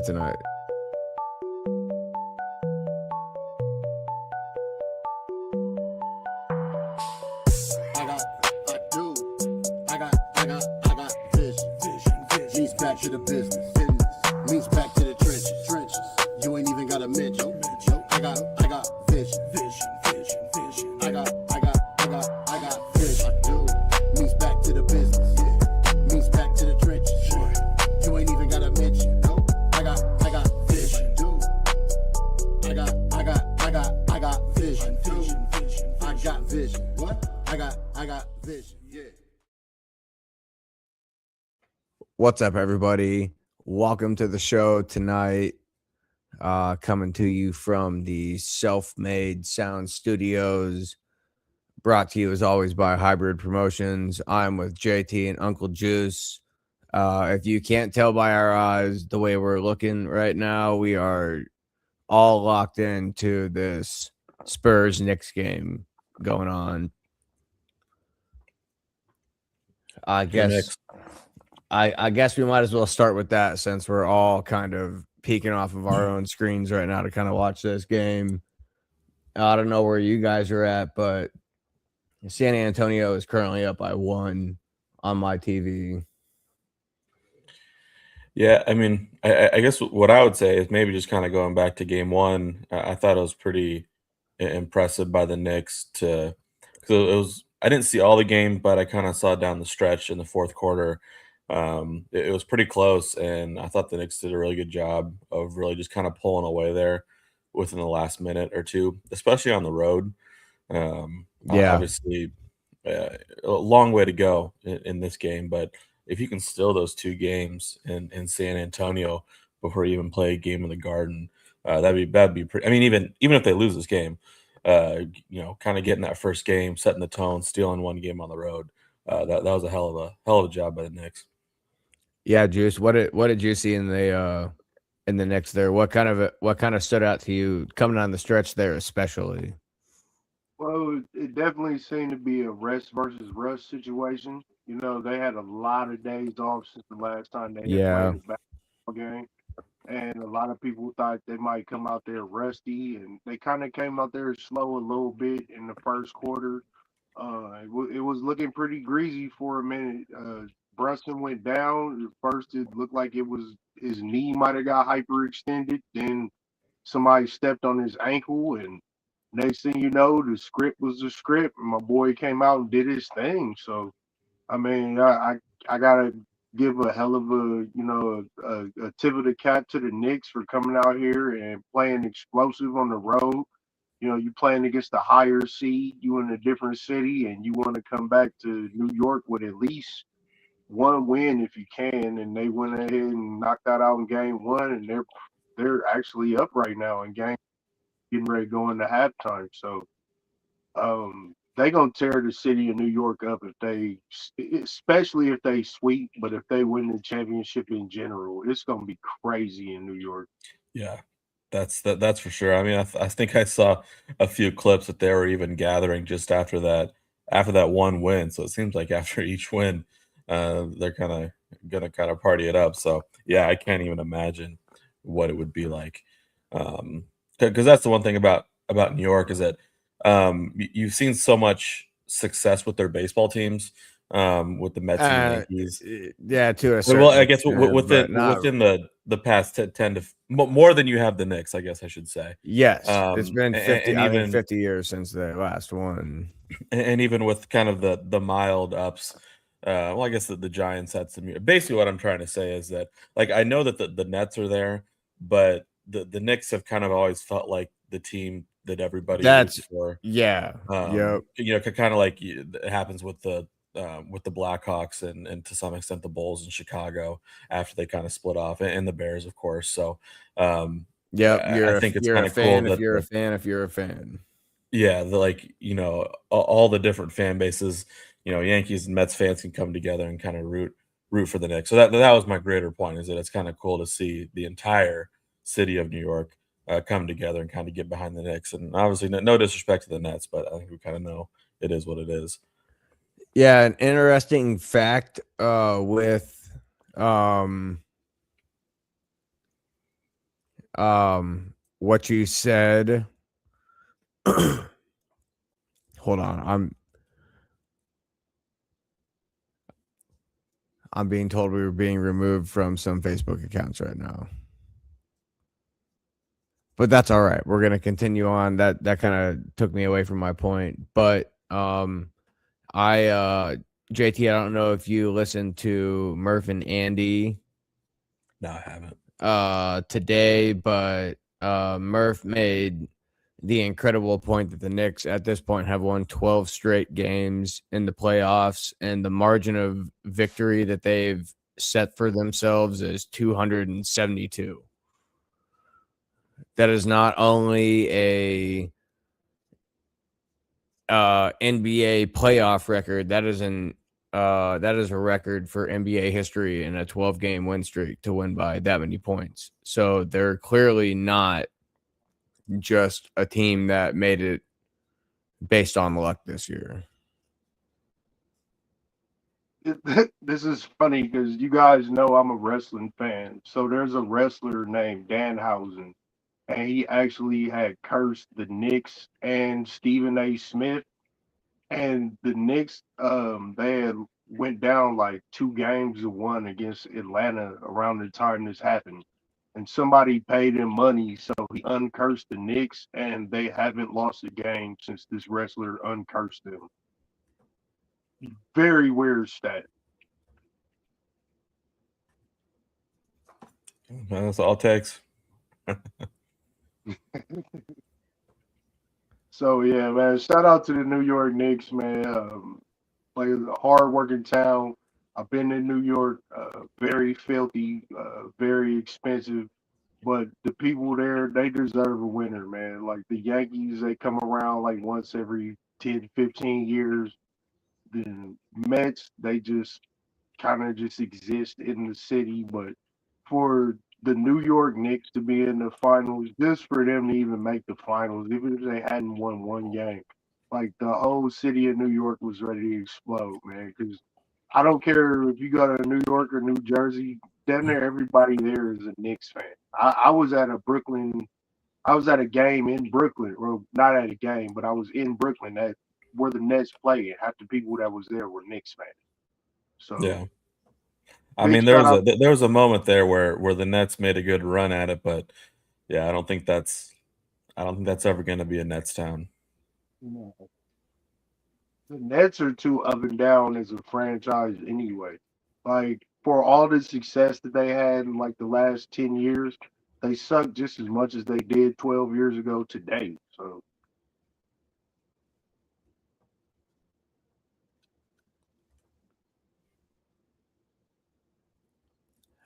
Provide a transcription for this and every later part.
tonight? I got vision. Means back to the business. Means back to the trenches. You ain't even got a mention. I got vision. I got vision. I do. Means back to the business. Means back to the trenches. You ain't even got a mention. I got vision. I got vision. I got vision. What? I got vision. Yeah. What's up, everybody? Welcome to the show tonight. Coming to you from the Self-Made Sound Studios, brought to you as always by Hybrid Promotions. I'm with JT and Uncle Juice. If you can't tell by our eyes, the way we're looking right now, we are all locked into this Spurs-Knicks game going on. I guess we might as well start with that since we're all kind of peeking off of our own screens right now to kind of watch this game. I don't know where you guys are at, but San Antonio is currently up by 1 on my TV. Yeah, I mean, I guess what I would say is maybe just kind of going back to game one. I thought it was pretty impressive by the Knicks because it was. I didn't see all the game, but I kind of saw down the stretch in the fourth quarter. It was pretty close, and I thought the Knicks did a really good job of really just kind of pulling away there within the last minute or two, especially on the road. Obviously, a long way to go in this game, but if you can steal those 2 games in San Antonio before you even play a game in the Garden, that'd be pretty. I mean, even if they lose this game, kind of getting that first game, setting the tone, stealing 1 game on the road, that was a hell of a job by the Knicks. Yeah, Juice. What did you see in the Knicks there? What kind of stood out to you coming on the stretch there, especially? Well, it definitely seemed to be a rest versus rush situation. You know, they had a lot of days off since the last time they had played a basketball game. And a lot of people thought they might come out there rusty, and they kind of came out there slow a little bit in the first quarter. It was looking pretty greasy for a minute. Brunson went down. At first, it looked like it was his knee might have got hyperextended. Then somebody stepped on his ankle, and next thing you know, the script was the script, and my boy came out and did his thing. So, I mean, I gotta give a hell of a tip of the cap to the Knicks for coming out here and playing explosive on the road. You know, you playing against a higher seed, you in a different city, and you want to come back to New York with at least 1 win if you can. And they went ahead and knocked that out in game 1, and they're actually up right now in game, getting ready to go into halftime. So they gonna tear the city of New York up especially if they sweep, but if they win the championship in general, it's gonna be crazy in New York. Yeah, that's for sure. I mean, I think I saw a few clips that they were even gathering just after that 1 win. So it seems like after each win, they're gonna party it up. So yeah, I can't even imagine what it would be like. Because that's the one thing about New York is that you've seen so much success with their baseball teams, with the Mets and Yankees. Yeah, to a certain Well, I guess extent, within the past 10 to more than you have the Knicks, I guess I should say. Yes, it's been 50, and even 50 years since the last one. And even with kind of the mild ups, well, I guess that the Giants had some. Basically, what I'm trying to say is that, like, I know that the Nets are there, but the Knicks have kind of always felt like the team that everybody roots for. Yeah. You know, kind of like it happens with the Blackhawks and to some extent the Bulls in Chicago after they kind of split off, and the Bears, of course. So, I think it's kind of cool if you're a fan. If you're a fan, yeah, all the different fan bases, Yankees and Mets fans can come together and kind of root for the Knicks. So that was my greater point, is that it's kind of cool to see the entire city of New York come together and kind of get behind the Knicks. And obviously, no disrespect to the Nets, but I think we kind of know it is what it is. Yeah, an interesting fact with what you said. Hold on, I'm being told we were being removed from some Facebook accounts right now. But that's all right. We're gonna continue on. That kind of took me away from my point. But I JT, I don't know if you listened to Murph and Andy No, I haven't. today, but Murph made the incredible point that the Knicks at this point have won 12 straight games in the playoffs, and the margin of victory that they've set for themselves is 272. That is not only a NBA playoff record, that is a record for NBA history in a 12-game win streak to win by that many points. So they're clearly not just a team that made it based on luck this year. This is funny because you guys know I'm a wrestling fan. So there's a wrestler named Danhausen, and he actually had cursed the Knicks and Stephen A. Smith. And the Knicks, they had went down like 2-1 against Atlanta around the time this happened. And somebody paid him money, so he uncursed the Knicks, and they haven't lost a game since this wrestler uncursed them. Very weird stat. That's all it takes. So yeah, man. Shout out to the New York Knicks, man. Like a hard working town. I've been in New York. Very filthy, very expensive. But the people there, they deserve a winner, man. Like the Yankees, they come around like once every 10, 15 years. The Mets, they just kind of just exist in the city. But for the New York Knicks to be in the finals, just for them to even make the finals, even if they hadn't won one game, like the whole city of New York was ready to explode, man. Because I don't care if you go to New York or New Jersey, damn near everybody there is a Knicks fan. I was at I was at a game in Brooklyn, well, not at a game, but I was in Brooklyn at where the Nets play, and half the people that was there were Knicks fans. So Yeah. I big mean, shout out. there was a moment there where the Nets made a good run at it, but yeah, I don't think that's ever going to be a Nets town. The Nets are too up and down as a franchise anyway. Like for all the success that they had in like the last 10 years, they suck just as much as they did 12 years ago today. So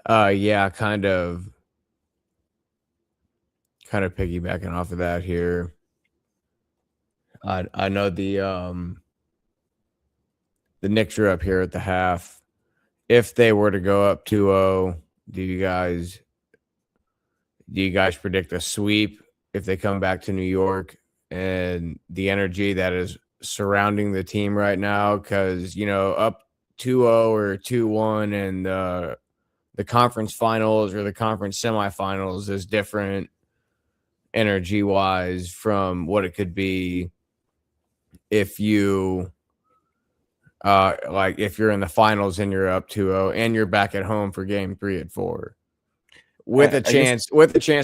Yeah, kind of piggybacking off of that here. I know the Knicks are up here at the half. If they were to go up 2-0, do you guys predict a sweep if they come back to New York, and the energy that is surrounding the team right now? Because, up 2-0 or 2-1 and the conference finals or the conference semifinals is different energy wise from what it could be if you like if you're in the finals and you're up 2-0 and you're back at home for game 3 and 4 with a chance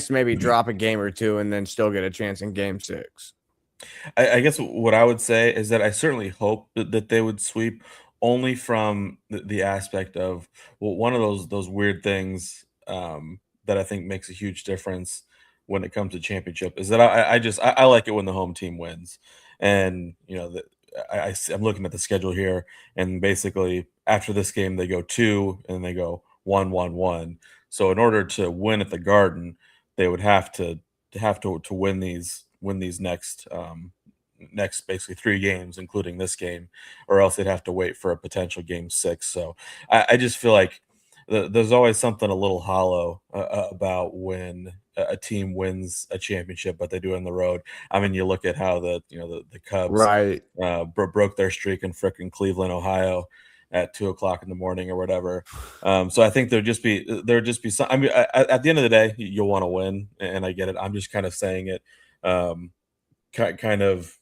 to maybe drop a game or two and then still get a chance in game 6. I guess what I would say is that I certainly hope that they would sweep, only from the aspect of, well, one of those weird things that I think makes a huge difference when it comes to championship is that I like it when the home team wins. And I'm looking at the schedule here, and basically after this game they go 2 and they go 1-1-1. So in order to win at the Garden, they would have to win these next basically 3 games, including this game, or else they'd have to wait for a potential game 6. So I just feel like there's always something a little hollow about when a team wins a championship, but they do it on the road. I mean, you look at how the Cubs Right. broke their streak in frickin' Cleveland, Ohio. at 2 o'clock in the morning or whatever. So I think there'd just be some. I mean, at the end of the day, you'll want to win, and I get it. I'm just kind of saying it, um, kind of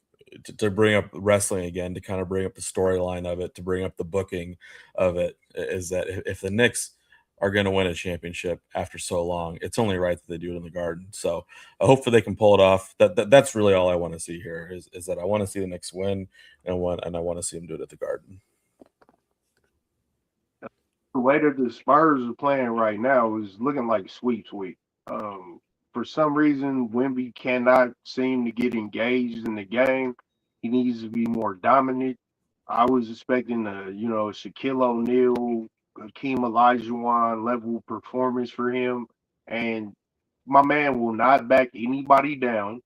to bring up wrestling again, to kind of bring up the storyline of it, to bring up the booking of it, is that if the Knicks are going to win a championship after so long, it's only right that they do it in the Garden. So hopefully they can pull it off. That's really all I want to see here is that I want to see the Knicks win and I want to see them do it at the Garden. The way that the Spurs are playing right now is looking like sweep sweep. For some reason, Wemby cannot seem to get engaged in the game. He needs to be more dominant. I was expecting a Shaquille O'Neal, Hakeem Olajuwon level performance for him, and my man will not back anybody down.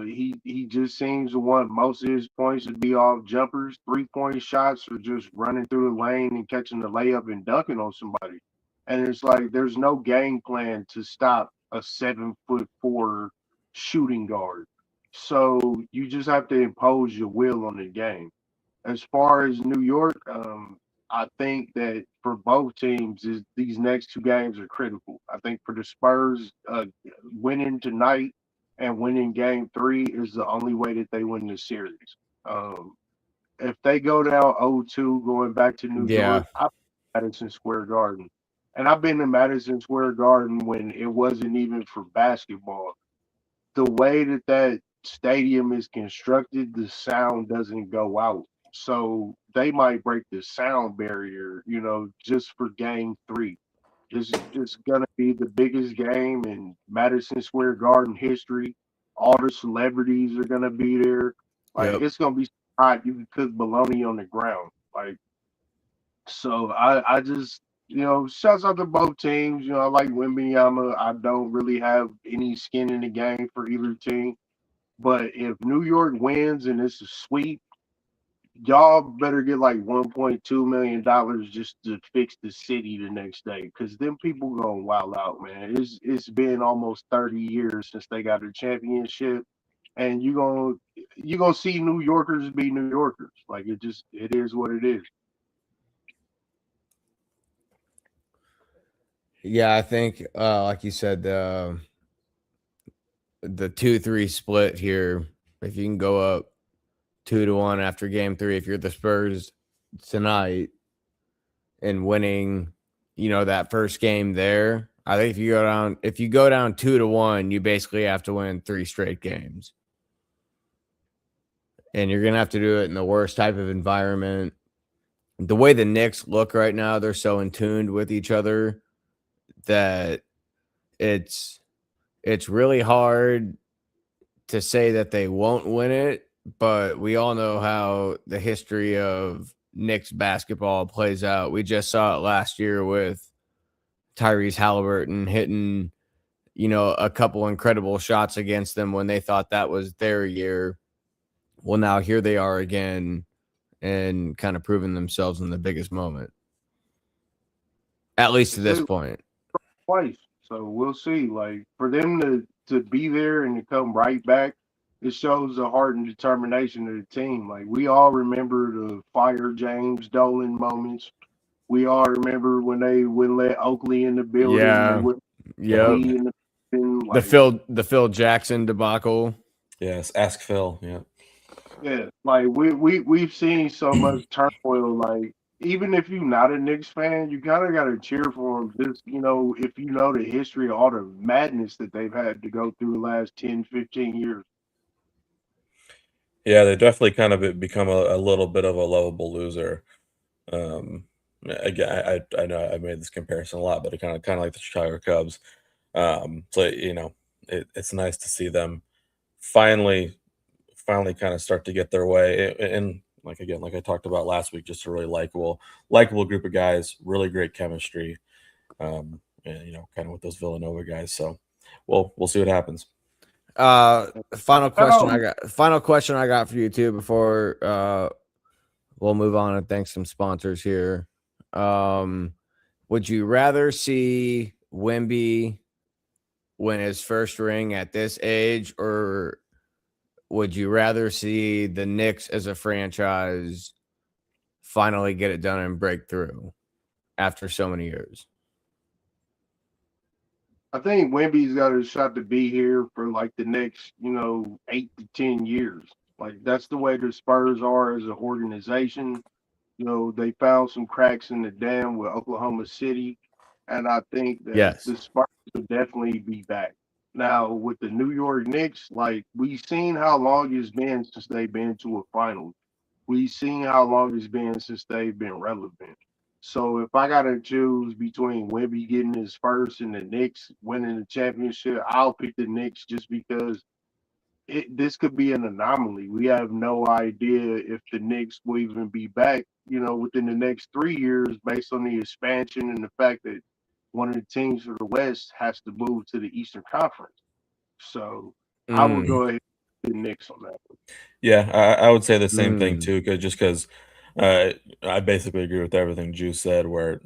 He just seems to want most of his points to be off jumpers, 3-point shots, or just running through the lane and catching the layup and dunking on somebody. And it's like there's no game plan to stop a 7'4" shooting guard. So you just have to impose your will on the game. As far as New York, I think that for both teams, these next two games are critical. I think for the Spurs, winning tonight and winning Game 3 is the only way that they win the series. Um, if they go down 0-2 going back to New Yeah. York, I'm at Madison Square Garden. And I've been to Madison Square Garden when it wasn't even for basketball. The way that stadium is constructed, the sound doesn't go out. So they might break the sound barrier, just for Game 3. It's gonna be the biggest game in Madison Square Garden history. All the celebrities are gonna be there. Like Yep. it's gonna be hot. You can cook bologna on the ground. Like so, I just shouts out to both teams. I like Wembanyama. I don't really have any skin in the game for either team. But if New York wins and it's a sweep, y'all better get like $1.2 million just to fix the city the next day, because them people gonna wild out, man. It's been almost 30 years since they got a championship, and you gonna see New Yorkers be New Yorkers. Like it is what it is. Yeah, I think like you said, the 2-3 split here, if you can go up 2-1 after Game 3, if you're the Spurs tonight and winning, that first game there, I think if you go down 2-1, you basically have to win 3 straight games. And you're gonna have to do it in the worst type of environment. The way the Knicks look right now, they're so in tune with each other that it's really hard to say that they won't win it, but we all know how the history of Knicks basketball plays out. We just saw it last year with Tyrese Halliburton hitting, a couple incredible shots against them when they thought that was their year. Well, now here they are again and kind of proving themselves in the biggest moment, at least to this point. Twice. So we'll see. Like for them to be there and to come right back, it shows the heart and determination of the team. Like we all remember the fire James Dolan moments. We all remember when they wouldn't let Oakley in the building. Yeah. They wouldn't Yep. let Lee in the building. The Like, the Phil Jackson debacle. Yes, ask Phil. Yeah. yeah, like we've seen so much turmoil. Like even if you're not a Knicks fan, you kind of got to cheer for them. Just if you know the history of all the madness that they've had to go through the last 10, 15 years. Yeah, they definitely kind of become a little bit of a lovable loser. Um, again, I know I made this comparison a lot, but it kind of like the Chicago Cubs. So it's nice to see them finally kind of start to get their way. And like again, like I talked about last week, just a really likable group of guys, really great chemistry. And kind of with those Villanova guys. So we'll see what happens. Final question I got for you too before we'll move on and thank some sponsors here. Would you rather see Wemby win his first ring at this age, or would you rather see the Knicks as a franchise finally get it done and break through after so many years. I think Wemby's got a shot to be here for like the next, 8 to 10 years. Like that's the way the Spurs are as an organization. They found some cracks in the dam with Oklahoma City, and I think that Yes. the Spurs will definitely be back. Now with the New York Knicks, like we've seen how long it's been since they've been to a finals. We've seen how long it's been since they've been relevant. So if I gotta choose between Wemby getting his first and the Knicks winning the championship, I'll pick the Knicks just because this could be an anomaly. We have no idea if the Knicks will even be back, within the next 3 years based on the expansion and the fact that one of the teams for the West has to move to the Eastern Conference. So I would go ahead with the Knicks on that one. Yeah, I would say the same thing too, because I basically agree with everything Juice said. Where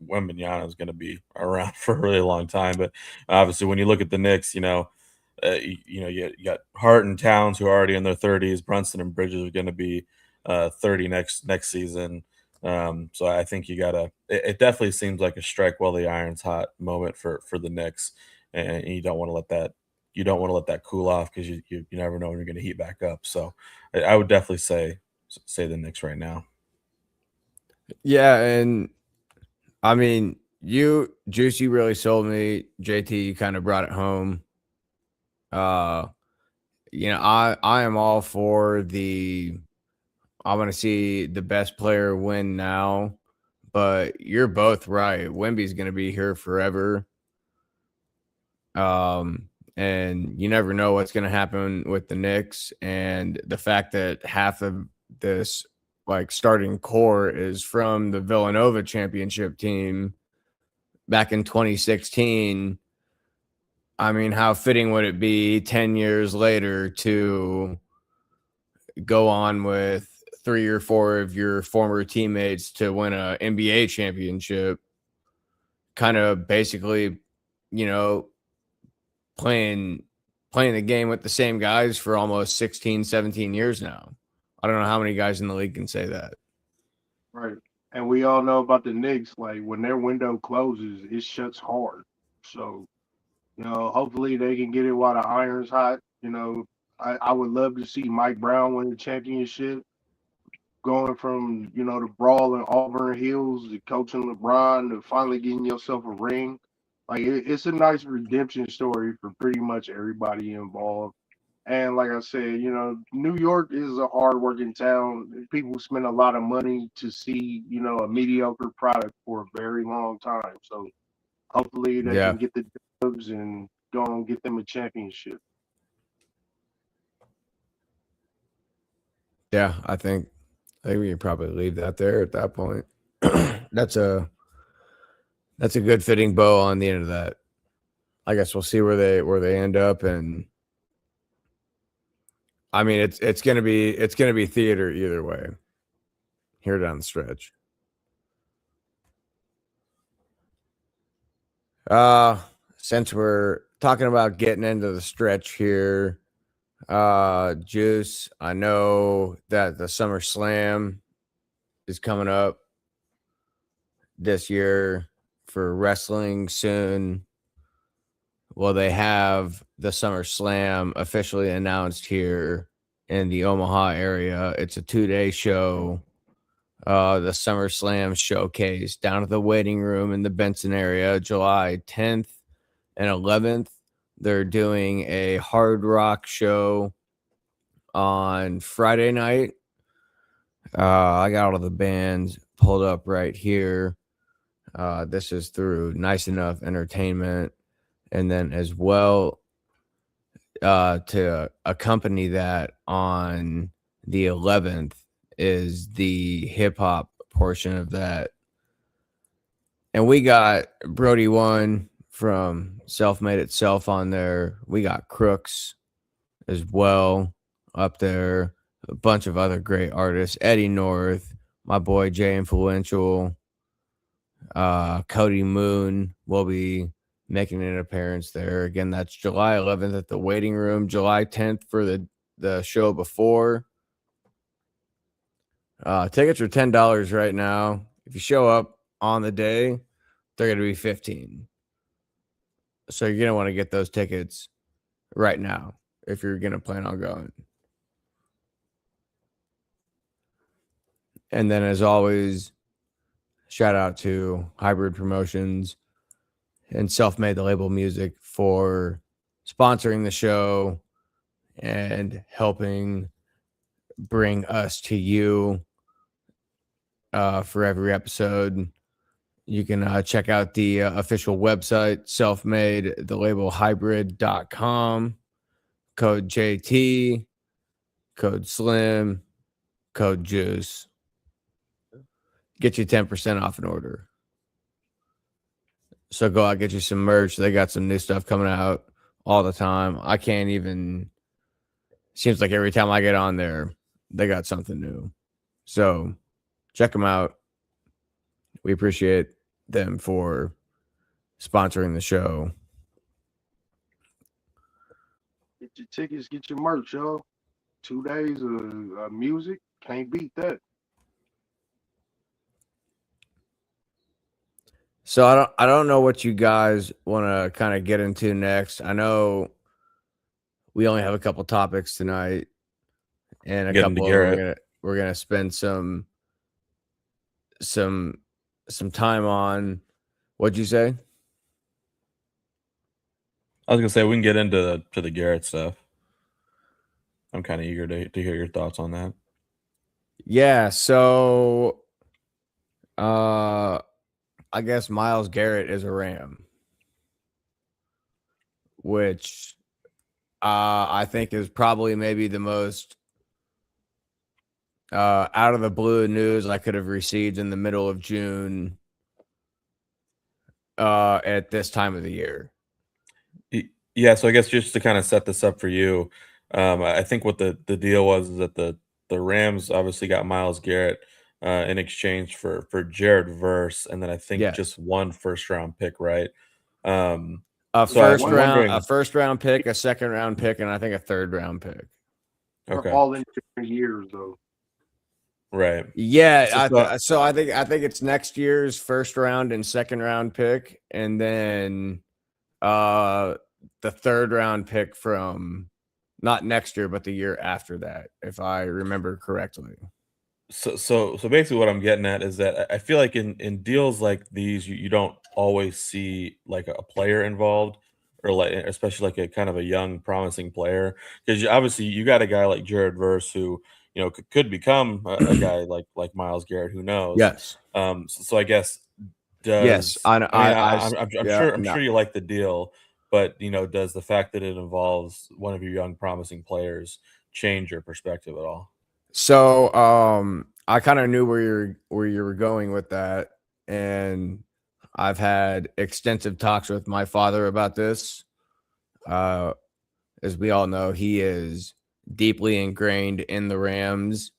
Wembanyama is going to be around for a really long time, but obviously when you look at the Knicks, you got Hart and Towns who are already in their 30s. Brunson and Bridges are going to be 30 next season. So I think you gotta. It definitely seems like a strike while the iron's hot moment for the Knicks, and you don't want to let that. You don't want to let that cool off because you never know when you're going to heat back up. So I would definitely say the Knicks right now. Yeah, and I mean, Juice, you really sold me. JT, you kind of brought it home. I am all for I want to see the best player win now, but you're both right. Wemby's going to be here forever. And you never know what's going to happen with the Knicks, and the fact that half of this like starting core is from the Villanova championship team back in 2016. I mean, how fitting would it be 10 years later to go on with 3 or 4 of your former teammates to win a NBA championship, kind of basically, you know, playing the game with the same guys for almost 16, 17 years now. I don't know how many guys in the league can say that. Right. And we all know about the Knicks, like when their window closes, it shuts hard. So, hopefully they can get it while the iron's hot. I would love to see Mike Brown win the championship, going from, the brawl in Auburn Hills to coaching LeBron to finally getting yourself a ring. Like it's a nice redemption story for pretty much everybody involved. And like I said, New York is a hardworking town. People spend a lot of money to see, a mediocre product for a very long time. So hopefully they Yeah. can get the dubs and go and get them a championship. Yeah, I think we can probably leave that there at that point. That's a good fitting bow on the end of that. I guess we'll see where they end up, and I mean it's gonna be theater either way here down the stretch. Since we're talking about getting into the stretch here, Juice, I know that the Summer Slam is coming up this year for wrestling soon. Well, they have the Summer Slam officially announced here in the Omaha area. It's a 2-day show. The Summer Slam Showcase down at the waiting room in the Benson area, July 10th and 11th. They're doing a hard rock show on Friday night. I got all of the bands pulled up right here. This is through Nice Enough Entertainment. And then as well, to accompany that on the 11th is the hip hop portion of that. And we got Brody One from Self Made Itself on there. We got Crooks as well up there. A bunch of other great artists. Eddie North, my boy Jay Influential, Cody Moon will be making an appearance there. Again, that's July 11th at the waiting room, July 10th for the show before. Tickets are $10 right now. If you show up on the day, they're going to be $15. So you're going to want to get those tickets right now if you're going to plan on going. And then, as always, shout out to Hybrid Promotions and Self-Made the Label Music for sponsoring the show and helping bring us to you for every episode. You can check out the official website, selfmadethelabelhybrid.com. Code JT, code SLIM, code JUICE. Get you 10% off an order. So go out, get you some merch. They got some new stuff coming out all the time. I can't even. Seems like every time I get on there, they got something new. So check them out. We appreciate them for sponsoring the show. Get your tickets, get your merch, y'all. 2 days of music. Can't beat that. So I don't know what you guys want to kind of get into next. I know we only have a couple topics tonight, and a couple of them we're gonna spend some time on. What'd you say? I was gonna say we can get into the Garrett stuff. I'm kind of eager to hear your thoughts on that. Yeah, so I guess Myles Garrett is a Ram, which I think is probably maybe the most out of the blue news I could have received in the middle of June at this time of the year. Yeah, so I guess just to kind of set this up for you, I think what the deal was is that the Rams obviously got Myles Garrett in exchange for Jared Verse, and then I think just one first-round pick, right? A first round pick, a second round pick, and I think a third round pick. Okay. All in different years, though. Right. Yeah. So I think it's next year's first round and second round pick, and then the third round pick from not next year, but the year after that, if I remember correctly. So basically what I'm getting at is that I feel like in deals like these, you don't always see like a player involved, or like especially like a kind of a young promising player, because obviously you got a guy like Jared Verse who could become a guy like Myles Garrett, who knows. Yes. So I guess I'm sure you like the deal, but does the fact that it involves one of your young promising players change your perspective at all? So I kind of knew where you were going with that, and I've had extensive talks with my father about this. As we all know, he is deeply ingrained in the Rams.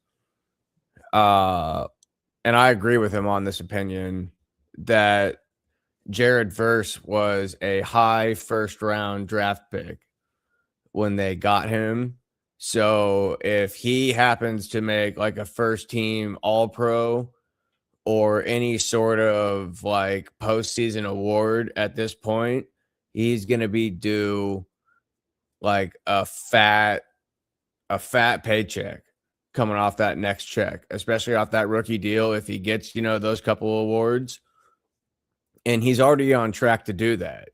And I agree with him on this opinion that Jared Verse was a high first round draft pick when they got him. So if he happens to make like a first team all pro or any sort of like postseason award at this point, he's going to be due like a fat paycheck coming off that next check, especially off that rookie deal. If he gets, those couple awards, and he's already on track to do that.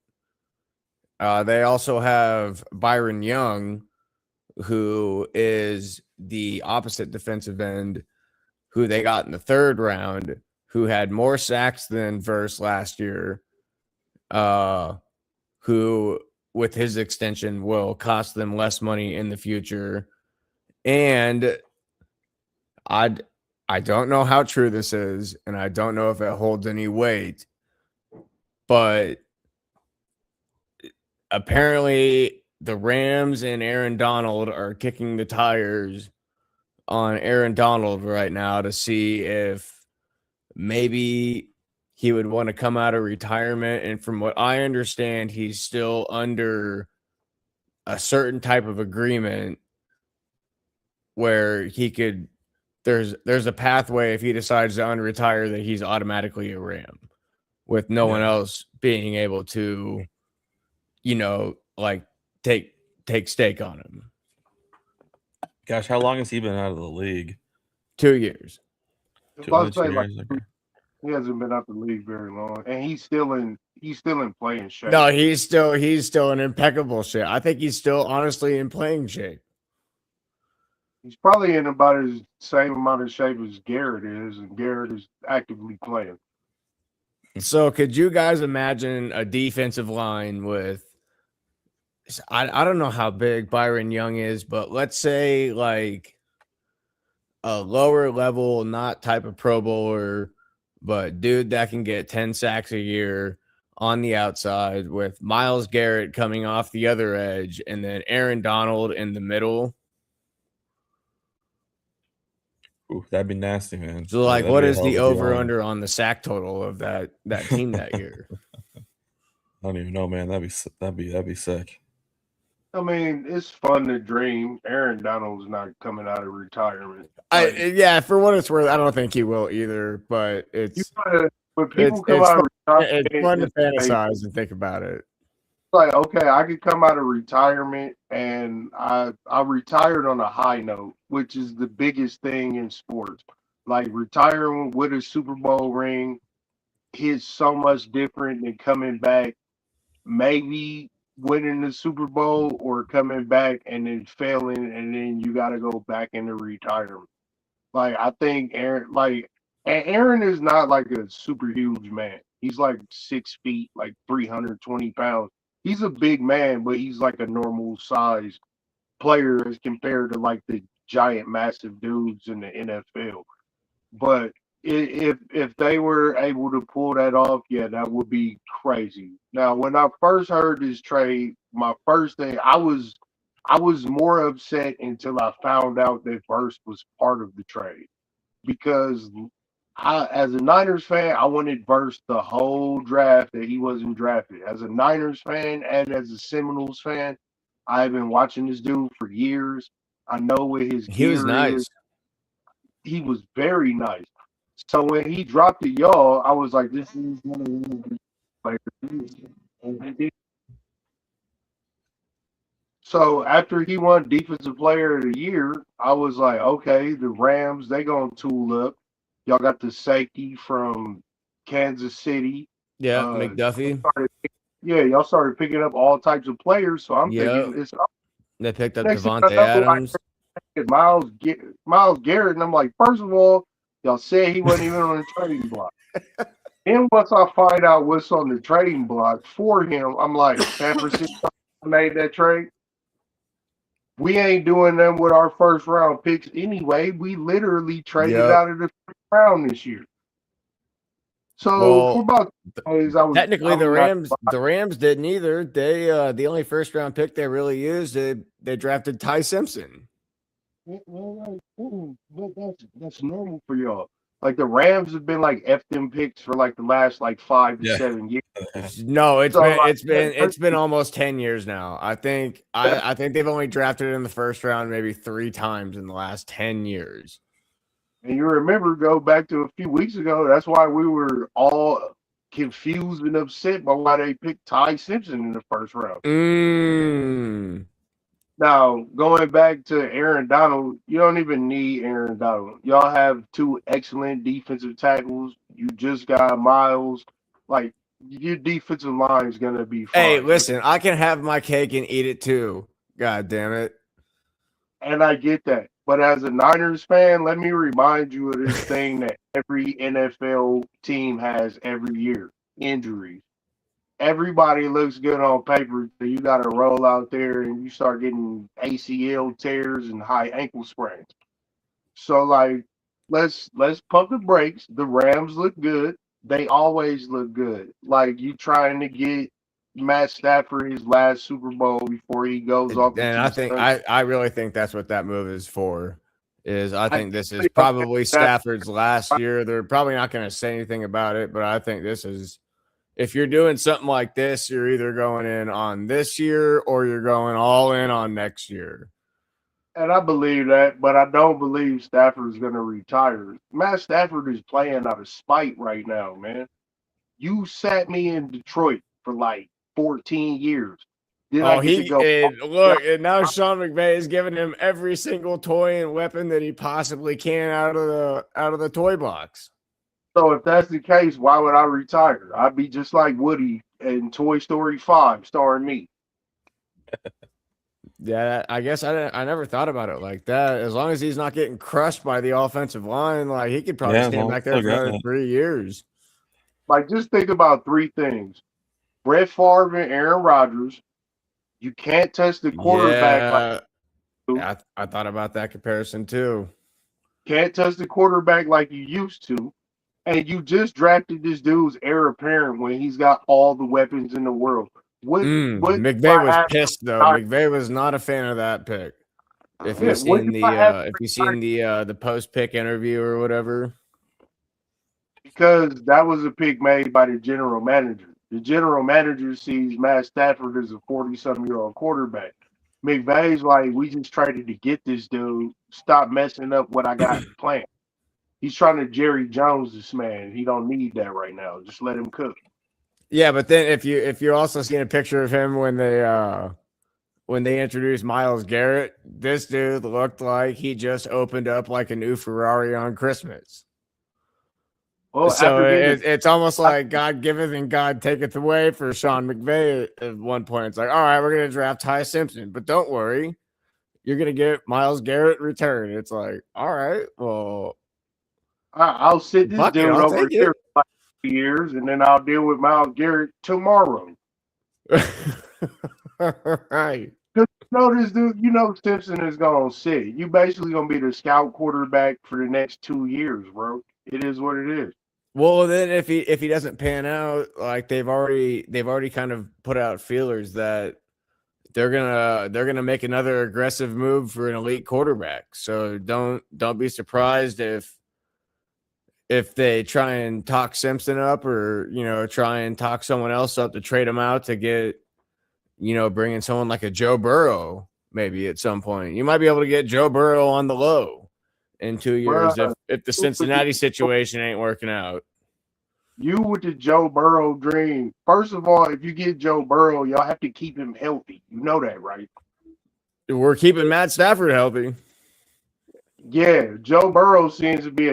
They also have Byron Young, who is the opposite defensive end, who they got in the third round, who had more sacks than Verse last year, who with his extension will cost them less money in the future. And I don't know how true this is, and I don't know if it holds any weight, but apparently the Rams and Aaron Donald are kicking the tires on Aaron Donald right now to see if maybe he would want to come out of retirement. And from what I understand, he's still under a certain type of agreement where he could there's a pathway if he decides to unretire that he's automatically a Ram, with no one else being able to, like take stake on him. Gosh, how long has he been out of the league? 2 years. Only 2 say, years. Okay. he hasn't been out the league very long, and he's still in playing shape. No, he's still in impeccable shape. I think he's still honestly in playing shape. He's probably in about the same amount of shape as Garrett is, and Garrett is actively playing. So could you guys imagine a defensive line with, I don't know how big Byron Young is, but let's say like a lower level, not type of Pro Bowler, but dude that can get 10 sacks a year on the outside, with Myles Garrett coming off the other edge and then Aaron Donald in the middle. Ooh, that'd be nasty, man. So like, That'd what be a is hell the of a D-line. over under on the sack total of that team that year? I don't even know, man. That'd be sick. I mean, it's fun to dream. Aaron Donald's not coming out of retirement. Yeah, for what it's worth, I don't think he will either. But when people come out of retirement, it's fun to fantasize and think about it. Like, okay, I could come out of retirement, and I retired on a high note, which is the biggest thing in sports. Like, retiring with a Super Bowl ring is so much different than coming back, maybe winning the Super Bowl, or coming back and then failing, and then you got to go back into retirement. Like, I think Aaron is not like a super huge man. He's like 6 feet, like 320 pounds. He's a big man, but he's like a normal size player as compared to like the giant, massive dudes in the NFL. But if they were able to pull that off, yeah, that would be crazy. Now, when I first heard this trade, my first thing, I was more upset until I found out that Verse was part of the trade, because as a Niners fan, I wanted Verse the whole draft that he wasn't drafted. As a Niners fan and as a Seminoles fan, I've been watching this dude for years. I know what his He was gear nice. is. He was very nice. So when he dropped to y'all, I was like, this is one of the players. So after he won Defensive Player of the Year, I was like, okay, the Rams, they gonna tool up. Y'all got the safety from Kansas City. Yeah, McDuffie. Y'all started picking up all types of players. So I'm thinking they picked up next Devontae Adams. Myles Garrett, and I'm like, first of all, y'all said he wasn't even on the trading block. Then once I find out what's on the trading block for him, I'm like, San Francisco made that trade. We ain't doing them with our first round picks anyway. We literally traded out of the first round this year. So for about days, technically the Rams didn't either. They the only first round pick they really used, they drafted Ty Simpson. Well, that's normal for y'all. Like, the Rams have been like F them picks for like the last like 5 to 7 years. No, it's been almost 10 years now. I think they've only drafted in the first round maybe 3 times in the last 10 years. And you remember, go back to a few weeks ago, that's why we were all confused and upset by why they picked Ty Simpson in the first round. Now, going back to Aaron Donald, you don't even need Aaron Donald. Y'all have 2 excellent defensive tackles. You just got Myles. Like, your defensive line is going to be fine. Hey, listen, I can have my cake and eat it too. God damn it. And I get that. But as a Niners fan, let me remind you of this thing that every NFL team has every year: injuries. Everybody looks good on paper, so you got to roll out there and you start getting ACL tears and high ankle sprains. So, like, let's pump the brakes. The Rams look good. They always look good. Like, you trying to get Matt Stafford his last Super Bowl before he goes off. And I really think that's what that move is for. I think this is probably Stafford's last year. They're probably not going to say anything about it, but I think this is, if you're doing something like this, you're either going in on this year or you're going all in on next year. And I believe that, but I don't believe Stafford's going to retire. Matt Stafford is playing out of spite right now, man. You sat me in Detroit for like 14 years. Then I Oh, get to he go. and look, and now Sean McVay is giving him every single toy and weapon that he possibly can out of the toy box. So if that's the case, why would I retire? I'd be just like Woody in Toy Story 5, starring me. Yeah, I guess I never thought about it like that. As long as he's not getting crushed by the offensive line, like he could probably Yeah, as stand long as back he's there still for getting another it. 3 years. Like, just think about three things: Brett Favre and Aaron Rodgers. You can't touch the quarterback like Yeah, you do. I thought about that comparison too. Can't touch the quarterback like you used to. And you just drafted this dude's heir apparent when he's got all the weapons in the world. What do McVay I was have pissed though. to McVay was not a fan of that pick. yeah, what do I have to If you retire? seen the post pick interview or whatever. Because that was a pick made by the general manager. The general manager sees Matt Stafford as a 40-some-year-old quarterback. McVay's like, we just traded to get this dude. Stop messing up what I got planned. He's trying to Jerry Jones this man. He don't need that right now. Just let him cook. Yeah, but then if you also seen a picture of him when they introduced Miles Garrett, this dude looked like he just opened up like a new Ferrari on Christmas. Well, So after getting it's almost like God giveth and God taketh away for Sean McVay at one point. It's like, all right, we're gonna draft Ty Simpson, but don't worry, you're gonna get Miles Garrett return. It's like, all right, well, I'll sit this fuck it, dude I'll over take here it. for like 2 years, and then I'll deal with Miles Garrett tomorrow. Right. This dude, Simpson is gonna sit. You basically gonna be the scout quarterback for the next 2 years, bro. It is what it is. Well, then if he doesn't pan out, like they've already kind of put out feelers that they're gonna make another aggressive move for an elite quarterback. So don't be surprised if they try and talk Simpson up or try and talk someone else up to trade him out to get bring in someone like a Joe Burrow maybe at some point. You might be able to get Joe Burrow on the low in 2 years Bruh, if the Cincinnati situation ain't working out. you with the Joe Burrow dream. First of all, if you get Joe Burrow, y'all have to keep him healthy. You know that, right? We're keeping Matt Stafford healthy. Yeah, Joe Burrow seems to be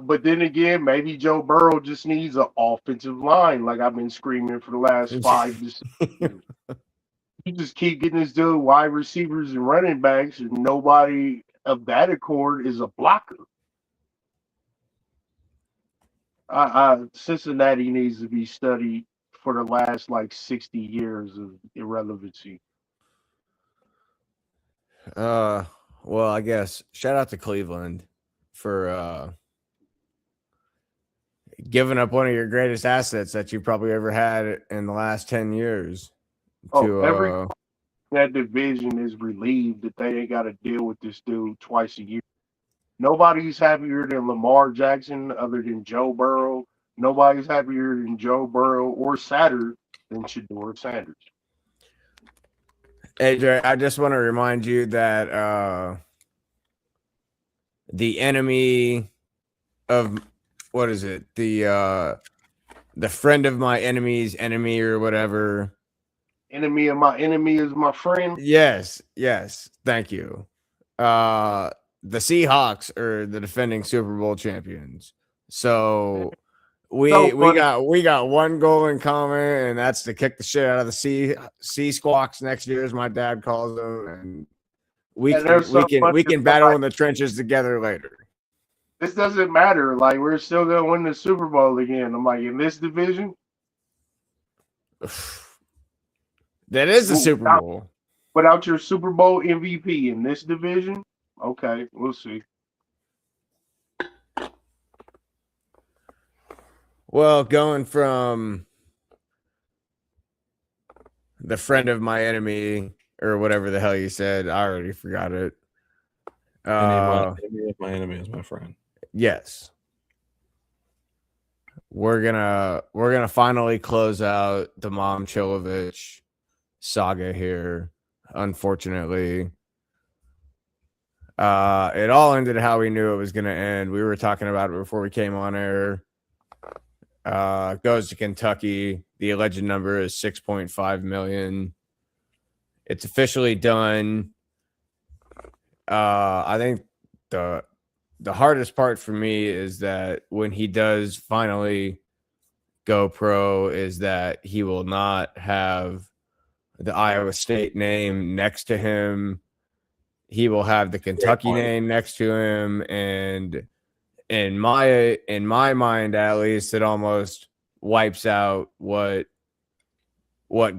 but then again, maybe Joe Burrow just needs an offensive line, like I've been screaming for the last 5 to 6 years. You just keep getting this dude wide receivers and running backs, and nobody of that accord is a blocker. Cincinnati needs to be studied for the last like 60 years of irrelevancy. Well, I guess shout out to Cleveland for giving up one of your greatest assets that you probably ever had in the last 10 years to Every that division is relieved that they ain't got to deal with this dude twice a year. Nobody's happier than Lamar Jackson other than Joe Burrow. Nobody's happier than Joe Burrow or Satter than Shador Sanders. AJ, I just want to remind you that the enemy of what is it? The friend of my enemy's enemy or whatever. Enemy of my enemy is my friend. Yes, thank you. The Seahawks are the defending Super Bowl champions. So we got one goal in common, and that's to kick the shit out of the sea squawks next year, as my dad calls them, and we can battle in the trenches together later. This doesn't matter. Like, we're still gonna win the Super Bowl again. I'm like, in this division, that is the Super Bowl. Without your Super Bowl MVP in this division, okay, we'll see. Well, going from the friend of my enemy or whatever the hell you said, I already forgot it. My enemy is my friend. Yes. We're gonna finally close out the Mom Chilovich saga here. Unfortunately, It all ended how we knew it was going to end. We were talking about it before we came on air. Goes to Kentucky. The alleged number is 6.5 million. It's officially done. I think the hardest part for me is that when he does finally go pro, is that he will not have the Iowa State name next to him. He will have the Kentucky name next to him, and in my mind, at least, it almost wipes out what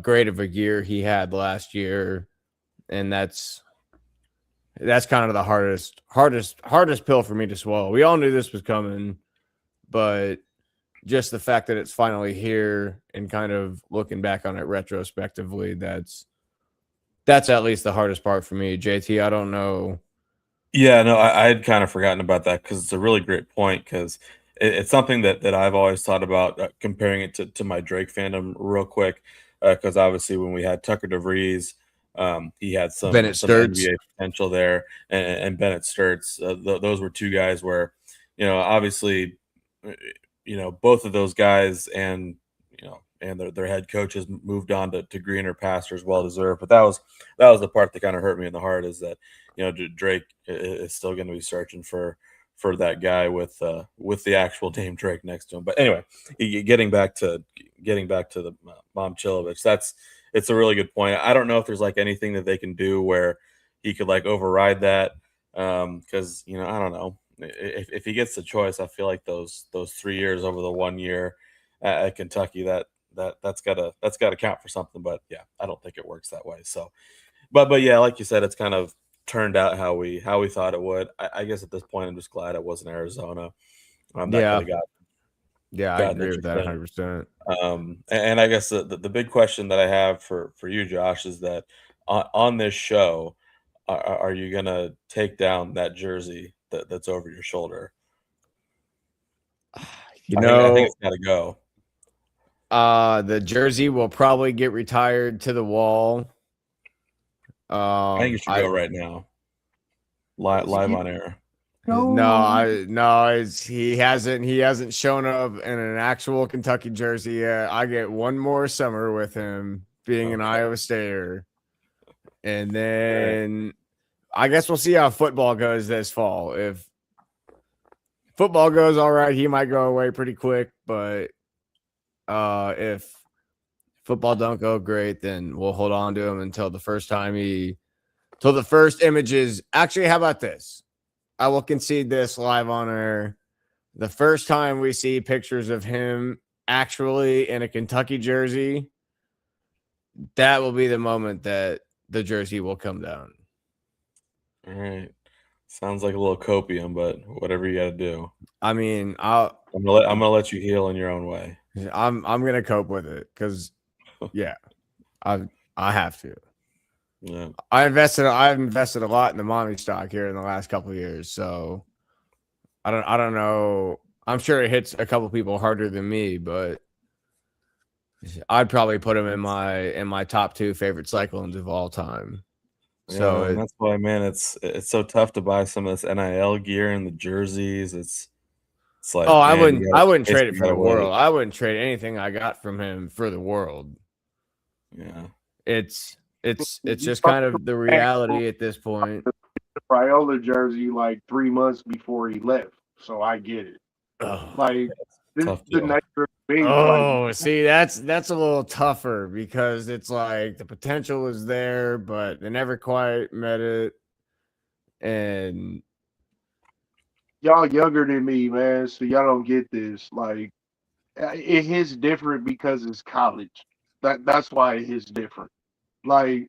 great of a year he had last year, and that's kind of the hardest pill for me to swallow. We all knew this was coming, but just the fact that it's finally here and kind of looking back on it retrospectively, that's at least the hardest part for me. JT, I don't know. Yeah, no, I had kind of forgotten about that because it's a really great point because it's something that I've always thought about, comparing it to my Drake fandom real quick, because obviously when we had Tucker DeVries, he had some Bennett Sturts. NBA potential there, and Bennett Sturts. Those were two guys where, obviously, both of those guys and their head coaches moved on to greener pastures, well deserved. But that was the part that kind of hurt me in the heart, is that Drake is still going to be searching for that guy with the actual name Drake next to him. But anyway, getting back to the Momcilovic, it's a really good point. I don't know if there's like anything that they can do where he could like override that, because I don't know, if he gets the choice. I feel like those 3 years over the 1 year at Kentucky, that's gotta count for something. But yeah, I don't think it works that way. So, but yeah, like you said, it's kind of turned out how we thought it would. I guess at this point, I'm just glad it wasn't Arizona. I agree with that 100%. And I guess the big question that I have for you, Josh, is that on this show, are you gonna take down that jersey that's over your shoulder? I think it's got to go. The jersey will probably get retired to the wall. I think it should go right now, live on air. He hasn't shown up in an actual Kentucky jersey yet. I get one more summer with him being an Iowa Stater, and then I guess we'll see how football goes this fall. If football goes all right, he might go away pretty quick, but if football don't go great, then we'll hold on to him until the first images. Actually, how about this? I will concede this live on air. The first time we see pictures of him actually in a Kentucky jersey, that will be the moment that the jersey will come down. All right. Sounds like a little copium, but whatever you got to do. I mean, I'm gonna let you heal in your own way. I'm gonna cope with it because, yeah, I have to. Yeah. I've invested a lot in the mommy stock here in the last couple of years, so I don't know. I'm sure it hits a couple people harder than me, but I'd probably put him in my top 2 favorite cyclones of all time. So and that's why, man, it's so tough to buy some of this NIL gear and the jerseys. It's like, I wouldn't trade it for the world. I wouldn't trade anything I got from him for the world. Yeah, it's just kind of the reality at this point. The Priola jersey like 3 months before he left, so I get it. Like this is the nature of things. See, that's a little tougher because it's like the potential is there, but they never quite met it. And y'all younger than me, man, so y'all don't get this. Like it hits different because it's college. That's why it hits different. Like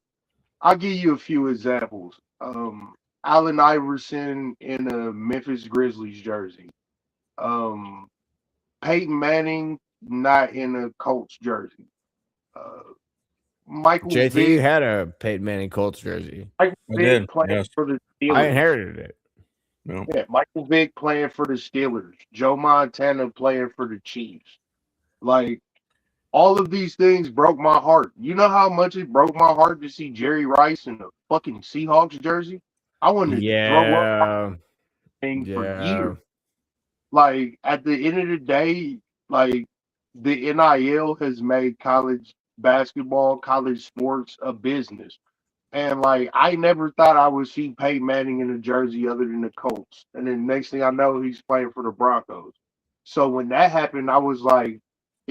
I'll give you a few examples. Allen Iverson in a Memphis Grizzlies jersey. Peyton Manning not in a Colts jersey. Michael JT Vick had a Peyton Manning Colts jersey. Michael Vick playing for the Steelers. I inherited it. No. Yeah, Michael Vick playing for the Steelers. Joe Montana playing for the Chiefs. Like all of these things broke my heart. You know how much it broke my heart to see Jerry Rice in a fucking Seahawks jersey? I wanted to throw up Yeah. thing for Yeah. years. Like at the end of the day, like the NIL has made college basketball, college sports a business. And like I never thought I would see Peyton Manning in a jersey other than the Colts. And then next thing I know, he's playing for the Broncos. So when that happened, I was like,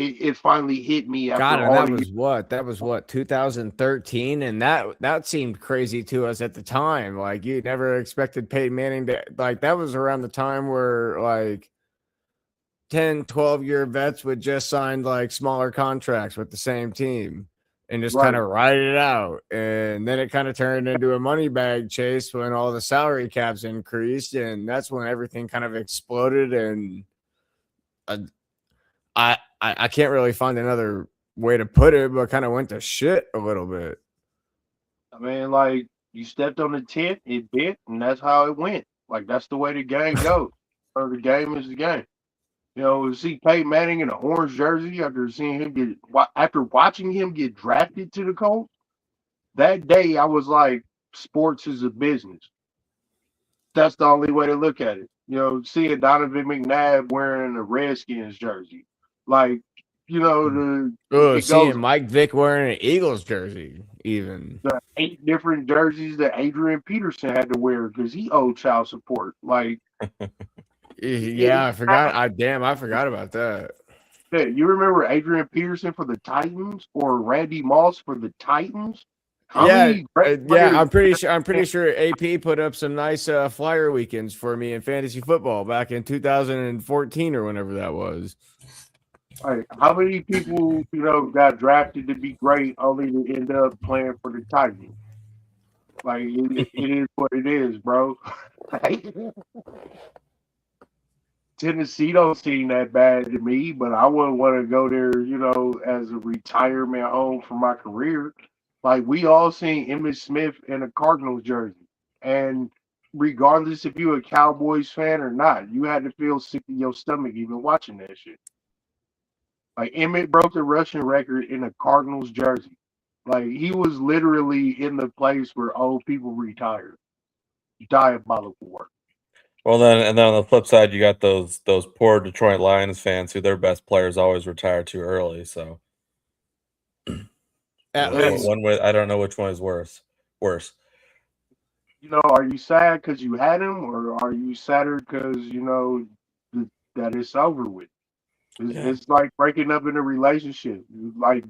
it finally hit me God, after and all the years. that was what 2013, and that seemed crazy to us at the time. Like you never expected Peyton Manning to like that was around the time where like 10, 12-year vets would just sign like smaller contracts with the same team and just kind Right. of ride it out. And then it kind of turned into a money bag chase when all the salary caps increased, and that's when everything kind of exploded. And uh, I can't really find another way to put it, but kind of went to shit a little bit. I mean, like you stepped on the tent, it bit, and that's how it went. Like that's the way the game goes. Or the game is the game. You know, to see Peyton Manning in an orange jersey after seeing him after watching him get drafted to the Colts, that day I was like, sports is a business. That's the only way to look at it. You know, seeing Donovan McNabb wearing a Redskins jersey, like, you know, Oh, it goes seeing Mike Vick wearing an Eagles jersey, even. the 8 different jerseys that Adrian Peterson had to wear because he owed child support. Like, Yeah, I forgot. I forgot about that. you remember Adrian Peterson for the Titans or Randy Moss for the Titans? How Yeah, many great yeah. players? I'm pretty sure AP put up some nice flyer weekends for me in fantasy football back in 2014 or whenever that was. Like, how many people, got drafted to be great only to end up playing for the Titans? Like, it is what it is, bro. Tennessee don't seem that bad to me, but I wouldn't want to go there, as a retirement home for my career. Like we all seen Emmitt Smith in a Cardinals jersey, and regardless if you're a Cowboys fan or not, you had to feel sick in your stomach even watching that shit. Like Emmett broke the rushing record in a Cardinals jersey. Like he was literally in the place where old people retire. Diabolical work. Well, then on the flip side, you got those poor Detroit Lions fans who their best players always retire too early. So At least, one way, I don't know which one is worse. Worse. Are you sad because you had him, or are you sadder because that it's over with? It's like breaking up in a relationship. Like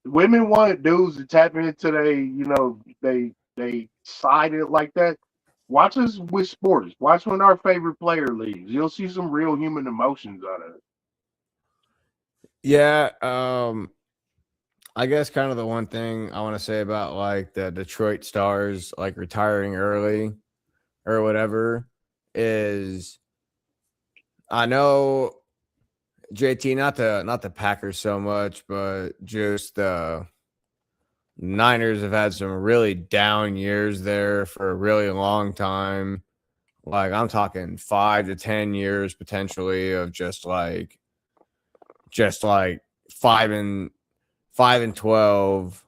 women want dudes to tap into they sided like that. Watch us with sports. Watch when our favorite player leaves. You'll see some real human emotions out of it. yeah. I guess kind of the one thing I want to say about like the Detroit Stars like retiring early or whatever is I know JT not the Packers so much, but just the Niners have had some really down years there for a really long time. Like I'm talking 5 to 10 years potentially of just like 5 and 12,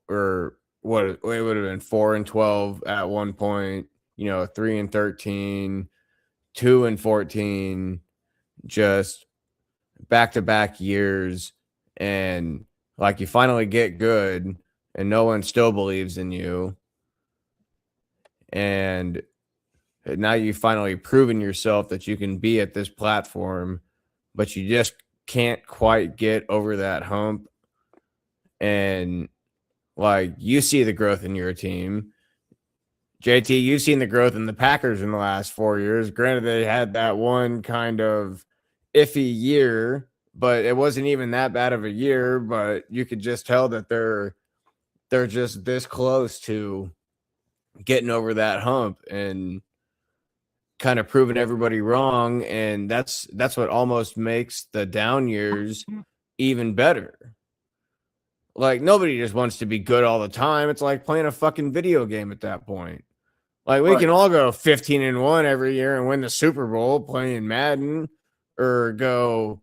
or what it would have been 4 and 12 at one point, 3 and 13, 2 and 14, just back to back years. And like you finally get good and no one still believes in you. And now you've finally proven yourself that you can be at this platform, but you just can't quite get over that hump. And like you see the growth in your team. JT, you've seen the growth in the Packers in the last 4 years. Granted, they had that one kind of iffy year, but it wasn't even that bad of a year. But you could just tell that they're just this close to getting over that hump and kind of proving everybody wrong. And that's what almost makes the down years even better. Like nobody just wants to be good all the time. It's like playing a fucking video game at that point. Like we can all go 15-1 every year and win the Super Bowl playing Madden, or go,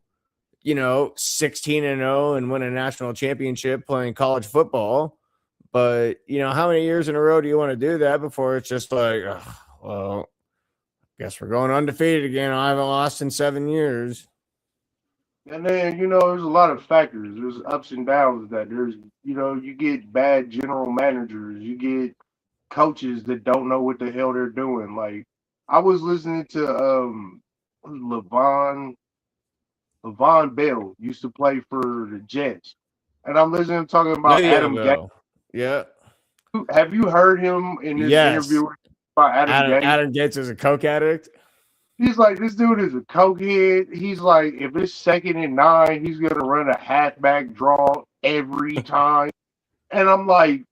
16-0 and win a national championship playing college football. But how many years in a row do you want to do that before it's just like, ugh, well, guess we're going undefeated again. I haven't lost in 7 years. And then, there's a lot of factors. There's ups and downs with that. There's, you get bad general managers. You get coaches that don't know what the hell they're doing. Like, I was listening to Levon Bell used to play for the Jets. And I'm listening to him talking about Adam Gase. Yeah. Have you heard him in this interview about Adam Gase? Adam Gates is a coke addict. He's like, this dude is a cokehead. He's like, if it's 2nd and 9, he's gonna run a halfback draw every time. And I'm like,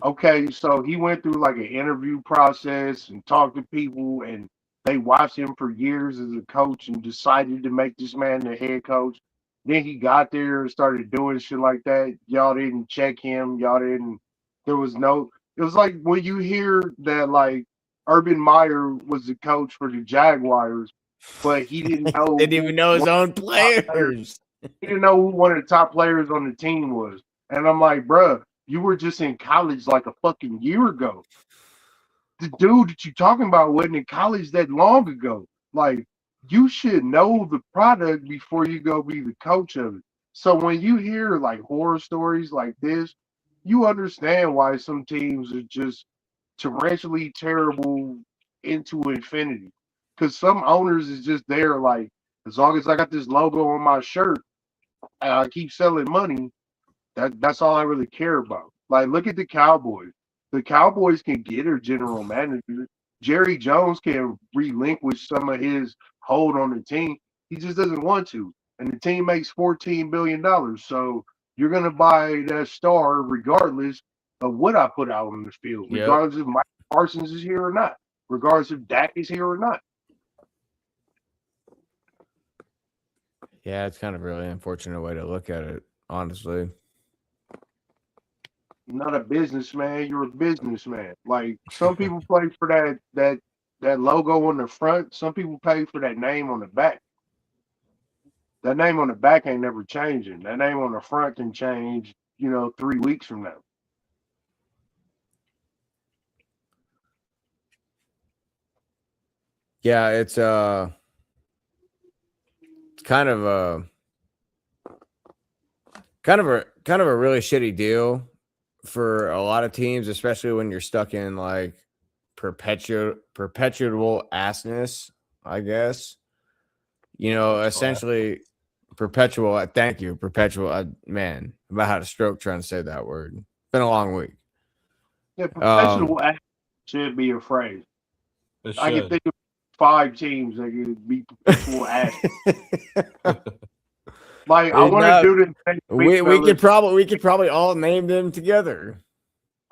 okay, so he went through like an interview process and talked to people, and they watched him for years as a coach and decided to make this man the head coach. Then he got there and started doing shit like that. Y'all didn't check him. Y'all didn't. There was no. It was like when you hear that, like, Urban Meyer was the coach for the Jaguars, but he didn't know. Didn't even know his own players. He didn't know who one of the top players on the team was. And I'm like, bruh, you were just in college like a fucking year ago. The dude that you talking about wasn't in college that long ago. Like, you should know the product before you go be the coach of it. So when you hear like horror stories like this, you understand why some teams are just torrentially terrible into infinity. Because some owners is just there like, as long as I got this logo on my shirt and I keep selling money, that's all I really care about. Like, look at the Cowboys. The Cowboys can get a general manager. Jerry Jones can relinquish some of his hold on the team. He just doesn't want to. And the team makes $14 billion. So you're going to buy that star regardless of what I put out on the field, regardless if Mike Parsons is here or not, regardless if Dak is here or not. Yeah, it's kind of a really unfortunate way to look at it, honestly. You're not a businessman, you're a businessman. Like, some people play for that logo on the front, some people pay for that name on the back. That name on the back ain't never changing. That name on the front can change, 3 weeks from now. Yeah, it's kind of a really shitty deal for a lot of teams, especially when you're stuck in like perpetual assness, I guess. Essentially perpetual. Thank you, perpetual. Man, I'm about had a stroke trying to say that word. It's been a long week. Yeah, perpetual assness should be a phrase. I can think of 5 teams that could be perpetual assness. Like, I want to do this next week. We could probably all name them together.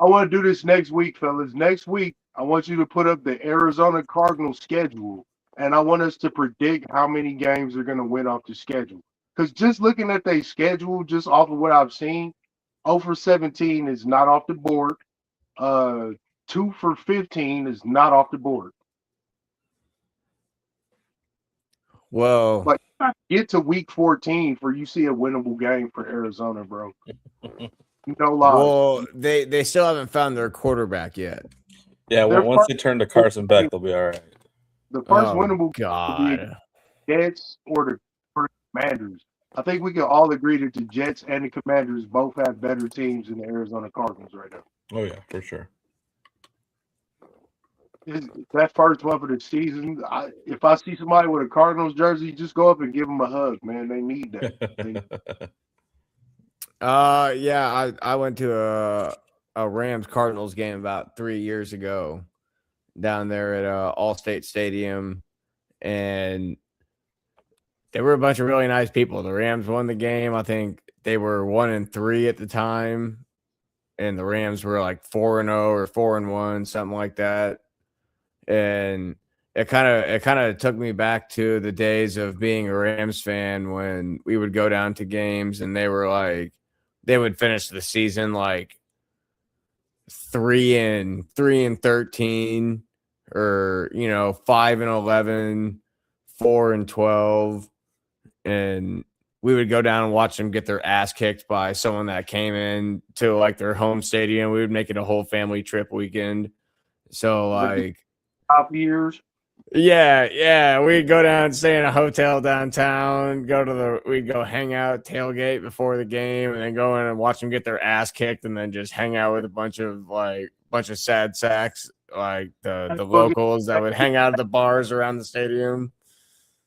I want to do this next week, fellas. Next week, I want you to put up the Arizona Cardinals schedule, and I want us to predict how many games they're going to win off the schedule. Because just looking at their schedule, just off of what I've seen, 0 for 17 is not off the board. 2 for 15 is not off the board. Well, like, get to week 14 for you see a winnable game for Arizona, bro. No lie. Well, they still haven't found their quarterback yet. Yeah, well, once they turn to Carson Beck, they'll be all right. The first winnable game will be Jets or the Commanders. I think we can all agree that the Jets and the Commanders both have better teams than the Arizona Cardinals right now. Oh yeah, for sure. That first month of the season, if I see somebody with a Cardinals jersey, just go up and give them a hug, man. They need that. Yeah, I went to a Rams Cardinals game about 3 years ago down there at Allstate Stadium, and they were a bunch of really nice people. The Rams won the game. I think they were 1-3 at the time, and the Rams were like 4-0 or 4-1, something like that. And it kind of took me back to the days of being a Rams fan when we would go down to games and they would finish the season like 3-13 or 5-11, 4-12, and we would go down and watch them get their ass kicked by someone that came in to like their home stadium. We would make it a whole family trip weekend. So like top years. yeah, we'd go down, stay in a hotel downtown, we'd go hang out, tailgate before the game, and then go in and watch them get their ass kicked, and then just hang out with a bunch of sad sacks, like the locals that would hang out at the bars around the stadium.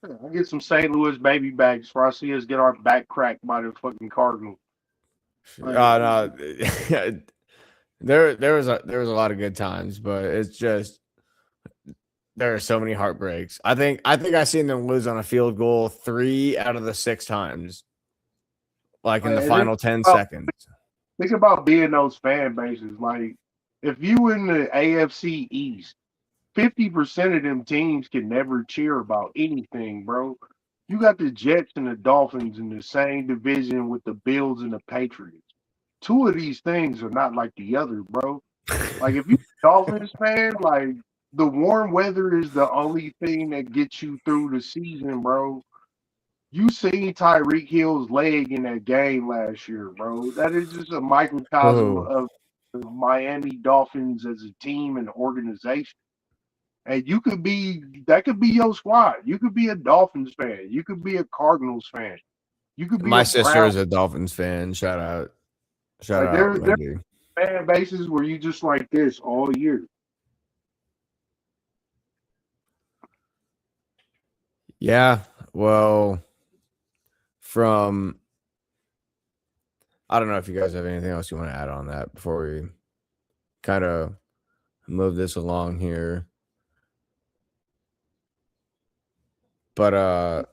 I'll get some St. Louis baby bags before I see us get our back cracked by the fucking Cardinals. No, there was a lot of good times, but it's just there are so many heartbreaks. I think I seen them lose on a field goal 3 out of the 6 times, like in the final 10 seconds. Think about being those fan bases. Like, if you in the AFC East, 50% of them teams can never cheer about anything, bro. You got the Jets and the Dolphins in the same division with the Bills and the Patriots. 2 of these things are not like the other, bro. Like, if you're a Dolphins fan, like, the warm weather is the only thing that gets you through the season, bro. You seen Tyreek Hill's leg in that game last year, bro. That is just a microcosm of the Miami Dolphins as a team and organization. And that could be your squad. You could be a Dolphins fan. You could be a Cardinals fan. You could be my sister is a Dolphins fan. Shout out. There's fan bases where you just like this all year. Yeah, well, I don't know if you guys have anything else you want to add on that before we kind of move this along here. But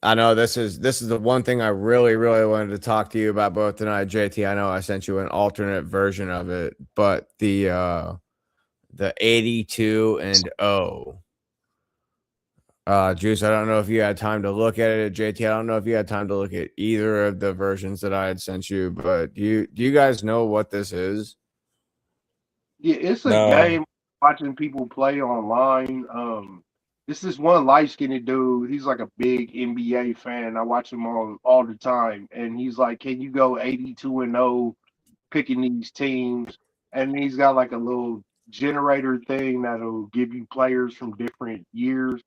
I know this is the one thing I really, really wanted to talk to you about both tonight, JT. I know I sent you an alternate version of it, but the 82-0. Juice, I don't know if you had time to look at it. JT, I don't know if you had time to look at either of the versions that I had sent you, but do you guys know what this is? Yeah, it's a game watching people play online. This is one light-skinned dude. He's like a big NBA fan. I watch him all the time. And he's like, can you go 82-0 picking these teams? And he's got like a little generator thing that'll give you players from different years.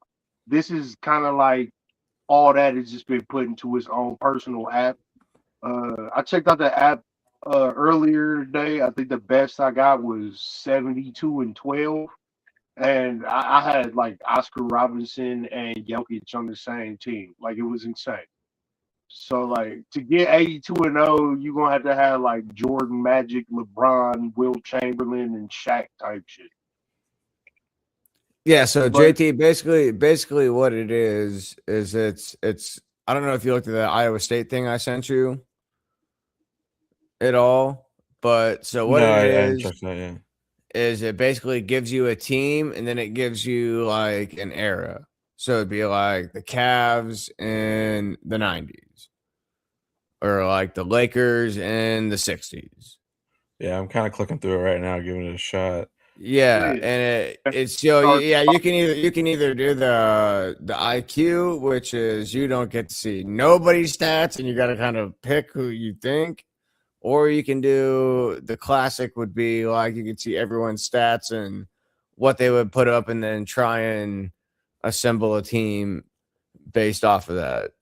This is kind of like all that has just been put into his own personal app. I checked out the app earlier today. I think the best I got was 72-12. And I had like Oscar Robinson and Jokic on the same team. Like, it was insane. So like to get 82-0, you're gonna have to have like Jordan, Magic, LeBron, Will Chamberlain, and Shaq type shit. Yeah, so JT, basically what it is it's I don't know if you looked at the Iowa State thing I sent you at all, but so what is it basically gives you a team and then it gives you like an era. So it'd be like the Cavs in the 90s or like the Lakers in the 60s. Yeah, I'm kind of clicking through it right now, giving it a shot. Yeah, and it's so yeah, you can either do the IQ, which is you don't get to see nobody's stats and you got to kind of pick who you think, or you can do the classic would be like you can see everyone's stats and what they would put up and then try and assemble a team based off of that.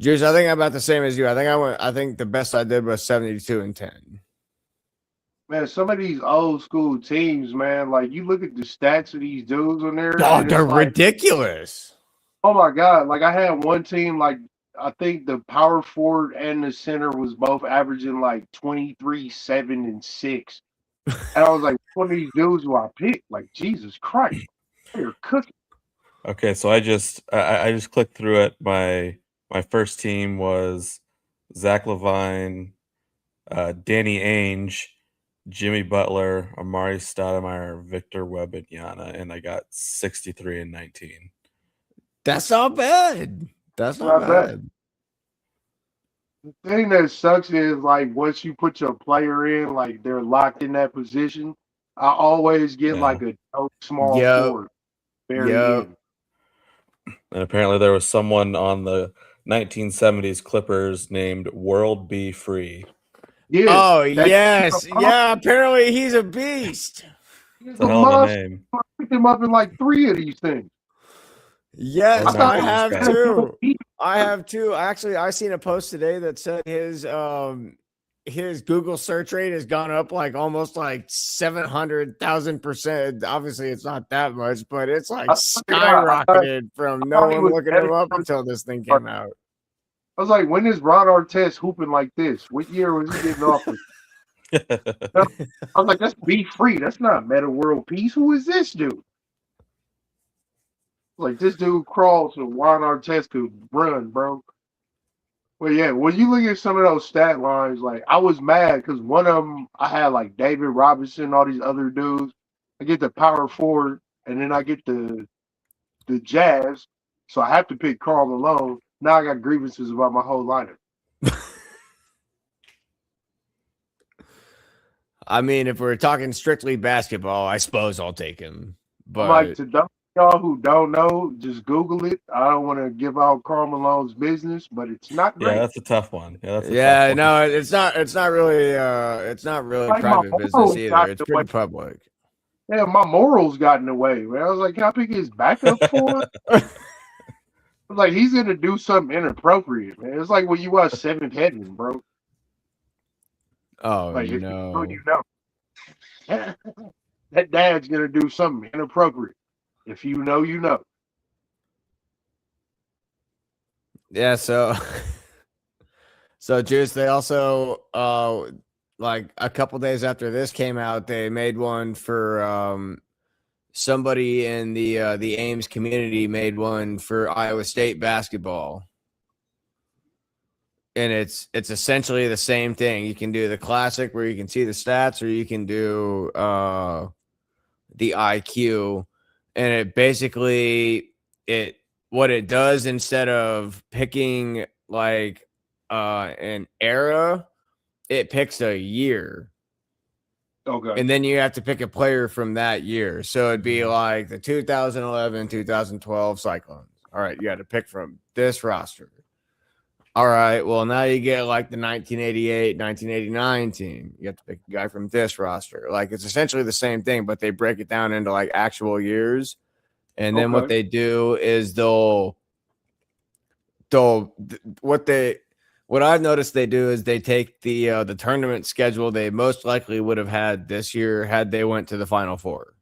Juice, I think I'm about the same as you. I think the best I did was 72-10. Man, some of these old school teams, man, like you look at the stats of these dudes on there. Oh, they're ridiculous. Oh my God. Like I had one team, like I think the power forward and the center was both averaging like 23, 7, and 6. And I was like, one of these dudes who I picked, like Jesus Christ, you're cooking. Okay, so I just clicked through it. My first team was Zach LaVine, Danny Ainge, Jimmy Butler, Amari Stoudemire, Victor Wembanyama, and I got 63-19. That's not bad. That's not bad. The thing that sucks is like once you put your player in, like they're locked in that position. I always get like a small forward. And apparently there was someone on the 1970s Clippers named World Be Free. Yeah. Oh, yes. Yeah, apparently he's a beast. It's a hell of a name. I picked him up in like 3 of these things. Yes, I I have guy. too. I have too. Actually, I seen a post today that said his Google search rate has gone up like almost like 700,000%. Obviously, it's not that much, but it's like skyrocketed from no one looking him up until this thing came out. I was like, when is Ron Artest hooping like this? What year was he getting off with? I was like, that's Be Free. That's not Meta World Peace. Who is this dude? Like, this dude crawls so Ron Artest could run, bro. Well, yeah, when you look at some of those stat lines, like, I was mad because one of them, I had like David Robinson, all these other dudes. I get the power forward, and then I get the Jazz. So I have to pick Karl Malone. Now I got grievances about my whole lineup. I mean, if we're talking strictly basketball, I suppose I'll take him. But Like, to y'all who don't know, just Google it. I don't want to give out Karl Malone's business, but it's not great. Yeah, that's a tough one. Yeah, that's a yeah, tough one. no, it's not really Like, private my business morals either. got It's in the pretty way. public. Yeah, my morals got in the way, man. I was like, can I pick his backup for it? I was like, he's gonna do something inappropriate, man. It's like when you watch Seventh Heaven, bro. Oh, Like, if no. you know. That dad's gonna do something inappropriate. If you know, you know. Yeah, so Juice, they also like a couple days after this came out, they made one for somebody in the Ames community made one for Iowa State basketball. And it's essentially the same thing. You can do the classic where you can see the stats, or you can do the IQ. And it basically what it does, instead of picking like an era, it picks a year. Okay. And then you have to pick a player from that year. So it'd be like the 2011, 2012 Cyclones. All right, you got to pick from this roster. All right, well, now you get like the 1988, 1989 team. You have to pick a guy from this roster. Like, it's essentially the same thing, but they break it down into like actual years. And then what they do is what I've noticed they do is they take the tournament schedule they most likely would have had this year had they went to the Final Four.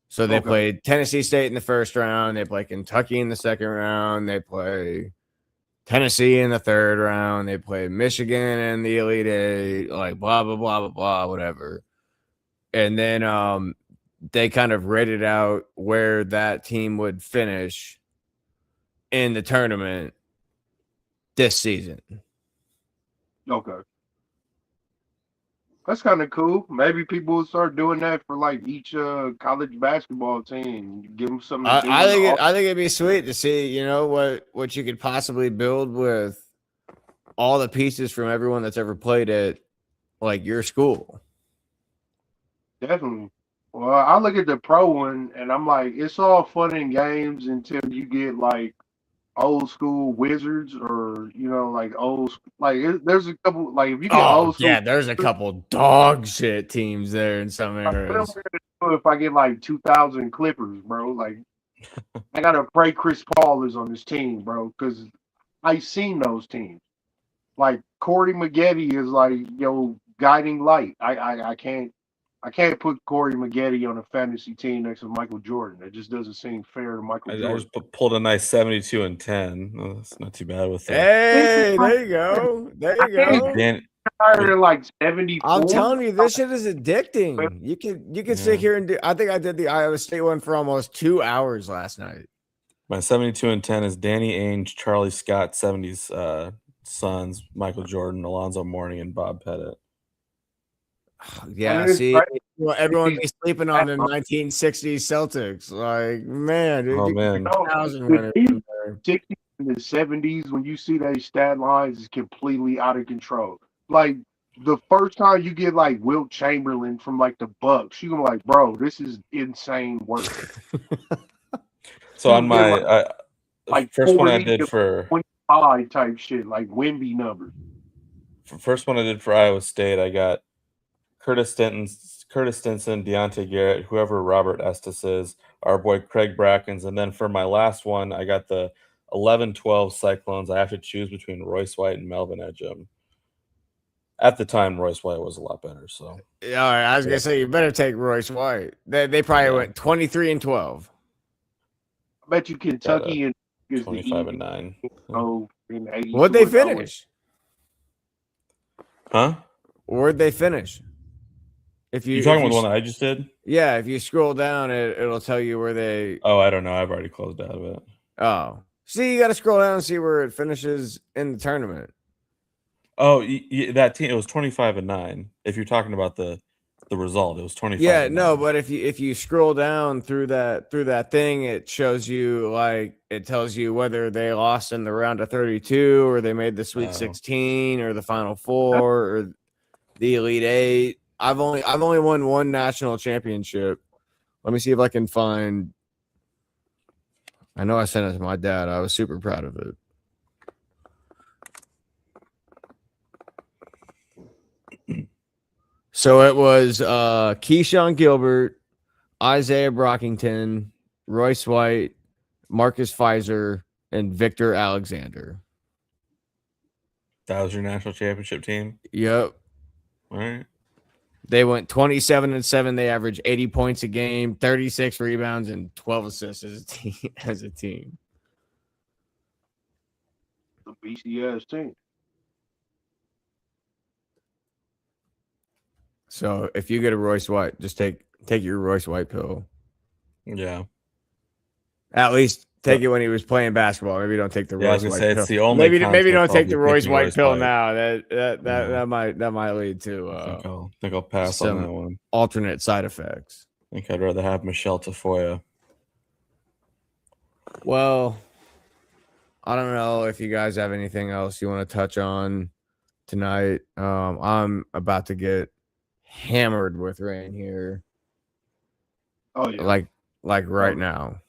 So they played Tennessee State in the first round. They play Kentucky in the second round. They play Tennessee in the third round. They play Michigan in the Elite Eight, like blah, blah, blah, blah, blah, whatever. And then they kind of rated out where that team would finish in the tournament this season. Okay. That's kind of cool. Maybe people will start doing that for like each college basketball team. Give them something to do. I think it'd be sweet to see, you know, what you could possibly build with all the pieces from everyone that's ever played at like your school. Definitely. Well, I look at the pro one and I'm like, it's all fun and games until you get like old school Wizards, or you know, like there's a couple, like if you get old school, there's a couple dog shit teams there in some areas. What am I gonna do if I get like 2000 Clippers, bro? Like, I gotta pray Chris Paul is on this team, bro, because I've seen those teams. Like Corey Maggette is like your guiding light. I can't put Corey Maggette on a fantasy team next to Michael Jordan. It just doesn't seem fair to Michael Jordan. I just pulled a nice 72 and 10. Oh, that's not too bad with that. Hey, there you go. There you go. Higher than like 74. I'm telling you, this shit is addicting. You can sit here and do. I think I did the Iowa State one for almost 2 hours last night. My 72 and 10 is Danny Ainge, Charlie Scott, 70s sons, Michael Jordan, Alonzo Mourning, and Bob Pettit. Yeah, see, everyone be sleeping on the 1960s Celtics. Like, man, dude, oh man, the 60s and the 70s, when you see those stat lines, is completely out of control. Like, the first time you get like Wilt Chamberlain from like the Bucks, you're gonna be like, bro, this is insane work. So on my first one I did for highlight type shit, like Wemby numbers. First one I did for Iowa State, I got Curtis Stinson, Deontay Garrett, whoever Robert Estes is, our boy Craig Brackens. And then for my last one, I got the 11-12 Cyclones. I have to choose between Royce White and Melvin Edgem. At the time, Royce White was a lot better. So, yeah, all right, I was gonna say you better take Royce White. They probably went 23-12. I bet you Kentucky and 25-9. Oh, in 82 What'd they finish? Huh? Where'd they finish? If You talking about the one that I just did? Yeah, if you scroll down, it'll tell you where they. Oh, I don't know. I've already closed out of it. Oh, see, you got to scroll down and see where it finishes in the tournament. Oh, that team, it was 25-9. If you're talking about the result, it was 25. Yeah, no, but if you scroll down through that thing, it shows you, like, it tells you whether they lost in the round of 32 or they made the Sweet 16 or the Final Four or the Elite Eight. I've only won one national championship. Let me see if I can find. I know I sent it to my dad. I was super proud of it. So it was Keyshawn Gilbert, Isaiah Brockington, Royce White, Marcus Fizer, and Victor Alexander. That was your national championship team? Yep. All right. They went 27-7. They averaged 80 points a game, 36 rebounds, and 12 assists as a team. The BCS team. So if you get a Royce White, just take your Royce White pill. Yeah. At least take it when he was playing basketball. Maybe don't take the Royce White pill. It's the only. Maybe don't take the Royce White pill White. now. That might lead to I think I'll pass on that one. Alternate side effects. I think I'd rather have Michelle Tafoya. Well, I don't know if you guys have anything else you want to touch on tonight. I'm about to get hammered with rain here. Oh yeah, like right now.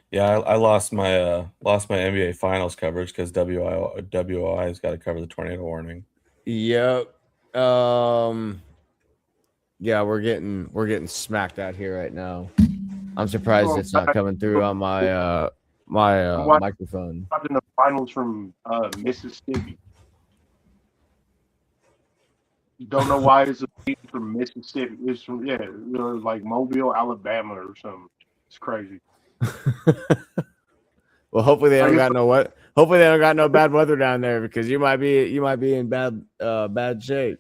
Yeah, I lost my NBA Finals coverage because WI's got to cover the tornado warning. Yep. Yeah, we're getting smacked out here right now. I'm surprised it's not coming through on my microphone. Watching the finals from Mississippi. Don't know why it's a team from Mississippi. It's from like Mobile, Alabama, or something. It's crazy. Well, hopefully they don't got no bad weather down there because you might be in bad shape.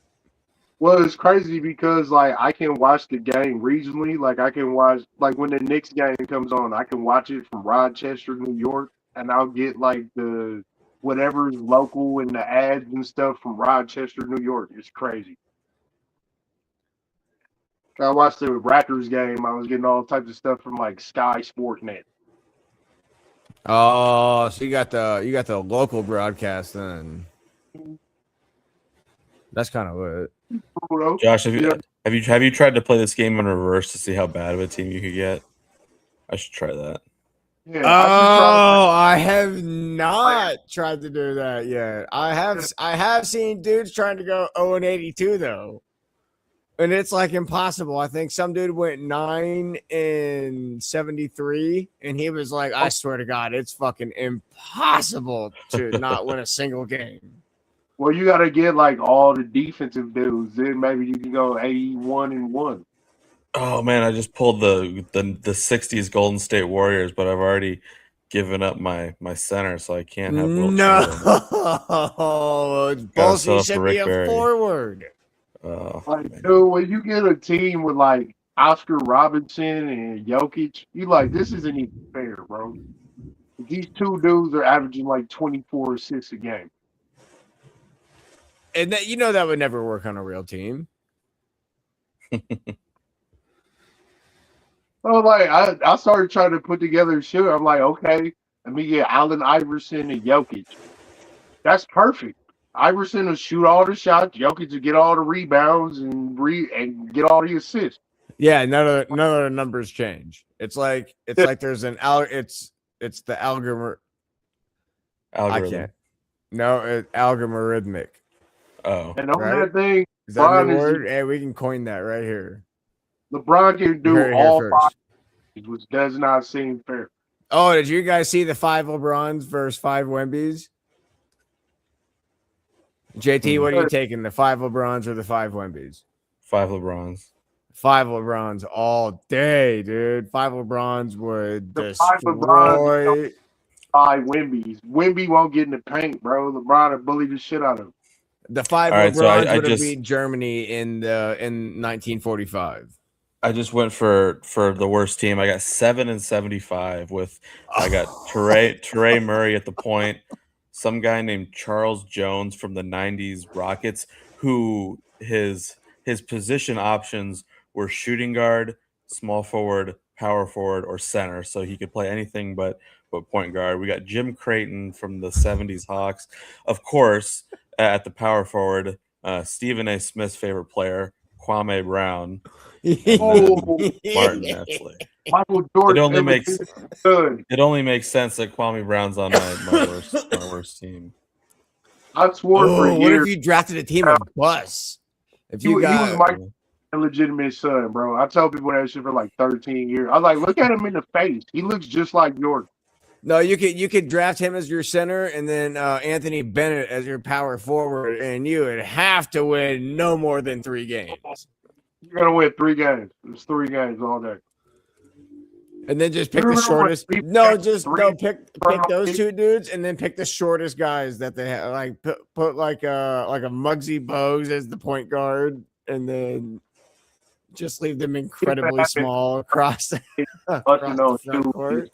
Well, it's crazy because like I can watch the game regionally. Like I can watch when the Knicks game comes on, I can watch it from Rochester, New York, and I'll get like the whatever's local and the ads and stuff from Rochester, New York. It's crazy. I watched the Raptors game. I was getting all types of stuff from like Sky Sportnet. Oh, so you got the local broadcast then. That's kind of lit. Josh, have you tried to play this game in reverse to see how bad of a team you could get? I should try that. Yeah, I have not tried to do that yet. I have seen dudes trying to go 0-82 though. And it's like impossible. I think some dude went 9-73, and he was like, "I swear to God, it's fucking impossible to not win a single game." Well, you got to get like all the defensive dudes. Then maybe you can go 81-1. Oh man, I just pulled the 60s Golden State Warriors, but I've already given up my center, so I can't have Will it's bullshit. Should be a forward. Dude, when you get a team with like Oscar Robinson and Jokic, you like this isn't even fair, bro. These two dudes are averaging like 24 assists a game, and that that would never work on a real team. So like I started trying to put together a shoot. I'm like, okay, let me get Allen Iverson and Jokic. That's perfect. Iverson will shoot all the shots. Jokic will get all the rebounds and get all the assists. Yeah, none of the numbers change. It's like there's an it's the algorithm. No, it's algorithmic. Oh, And on Right? that thing, Is that a new LeBron word? Hey, we can coin that right here. LeBron can You do heard it here all five, first. which does not seem fair. Oh, did you guys see the 5 LeBrons versus 5 Wembys? JT, what are you taking? The 5 LeBrons or the 5 Wembys? 5 LeBrons. 5 LeBrons all day, dude. 5 LeBrons would The five LeBrons, destroy. five Wimbies. Wimby won't get in the paint, bro. LeBron will bully the shit out of him. The 5 All right, so LeBrons I would have just beat Germany in 1945. I just went for the worst team. I got 7 and 75 with I got Terray Murray at the point, some guy named Charles Jones from the 90s Rockets, who his position options were shooting guard, small forward, power forward, or center. So he could play anything but point guard. We got Jim Creighton from the 70s Hawks. Of course, at the power forward, Stephen A. Smith's favorite player, Kwame Brown. And then Martin Nepsley. Michael Jordan. It only makes sense that Kwame Brown's on my worst team. I swore for a What year. if you drafted a team of bus? If you he was got my illegitimate son, bro. I tell people that shit for like 13 years. I was like, look at him in the face. He looks just like Jordan. no, you could draft him as your center and then Anthony Bennett as your power forward, and you would have to win no more than 3 games. You're gonna win 3 games. It's 3 games all day. And then just pick the shortest. Pick those 2 dudes, and then pick the shortest guys that they have. Like put like a Muggsy Bogues as the point guard, and then just leave them incredibly small across the front court.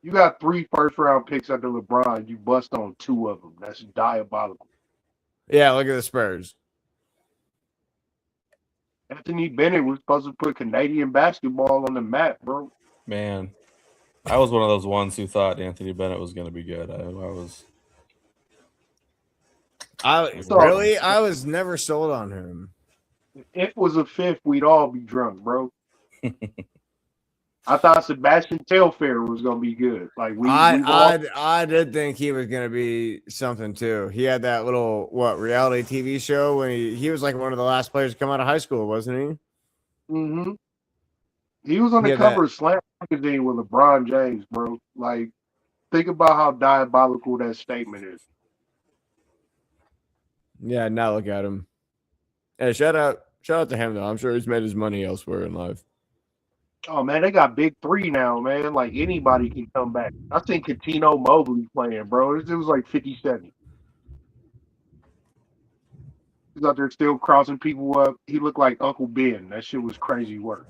You got 3 first-round picks under LeBron. You bust on 2 of them. That's diabolical. Yeah, look at the Spurs. Anthony Bennett was supposed to put Canadian basketball on the map, bro. Man, I was one of those ones who thought Anthony Bennett was going to be good. I was never sold on him. If it was a 5th, we'd all be drunk, bro. I thought Sebastian Telfair was gonna be good. Like I did think he was gonna be something too. He had that little reality TV show when he was like one of the last players to come out of high school, wasn't he? Mm-hmm. He was on the cover of Slam magazine with LeBron James, bro. Like, think about how diabolical that statement is. Yeah, now look at him. Hey, shout out to him though. I'm sure he's made his money elsewhere in life. Oh man, they got big 3 now, man. Like anybody can come back. I think Katino Mobley playing, bro. It was like 57. He's out there still crossing people up. He looked like Uncle Ben. That shit was crazy work.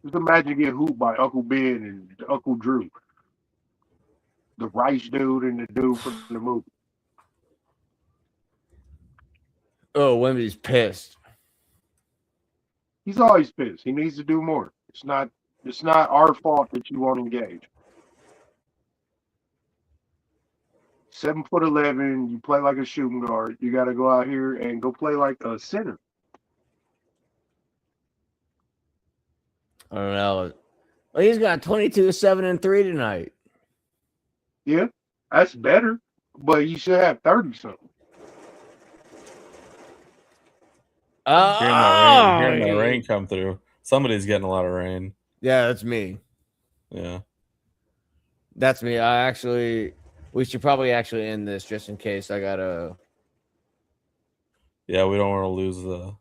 Just imagine getting hooped by Uncle Ben and Uncle Drew, the Rice dude and the dude from the movie. Oh, Wemby's pissed. He's always pissed. He needs to do more. It's not our fault that you won't engage. 7'11", you play like a shooting guard. You got to go out here and go play like a center. I don't know. Well, he's got 22, 7, and 3 tonight. Yeah, that's better, but you should have 30 something. Hearing that rain come through. Somebody's getting a lot of rain. Yeah, that's me. Yeah. That's me. We should probably actually end this just in case I gotta. Yeah, we don't want to lose the.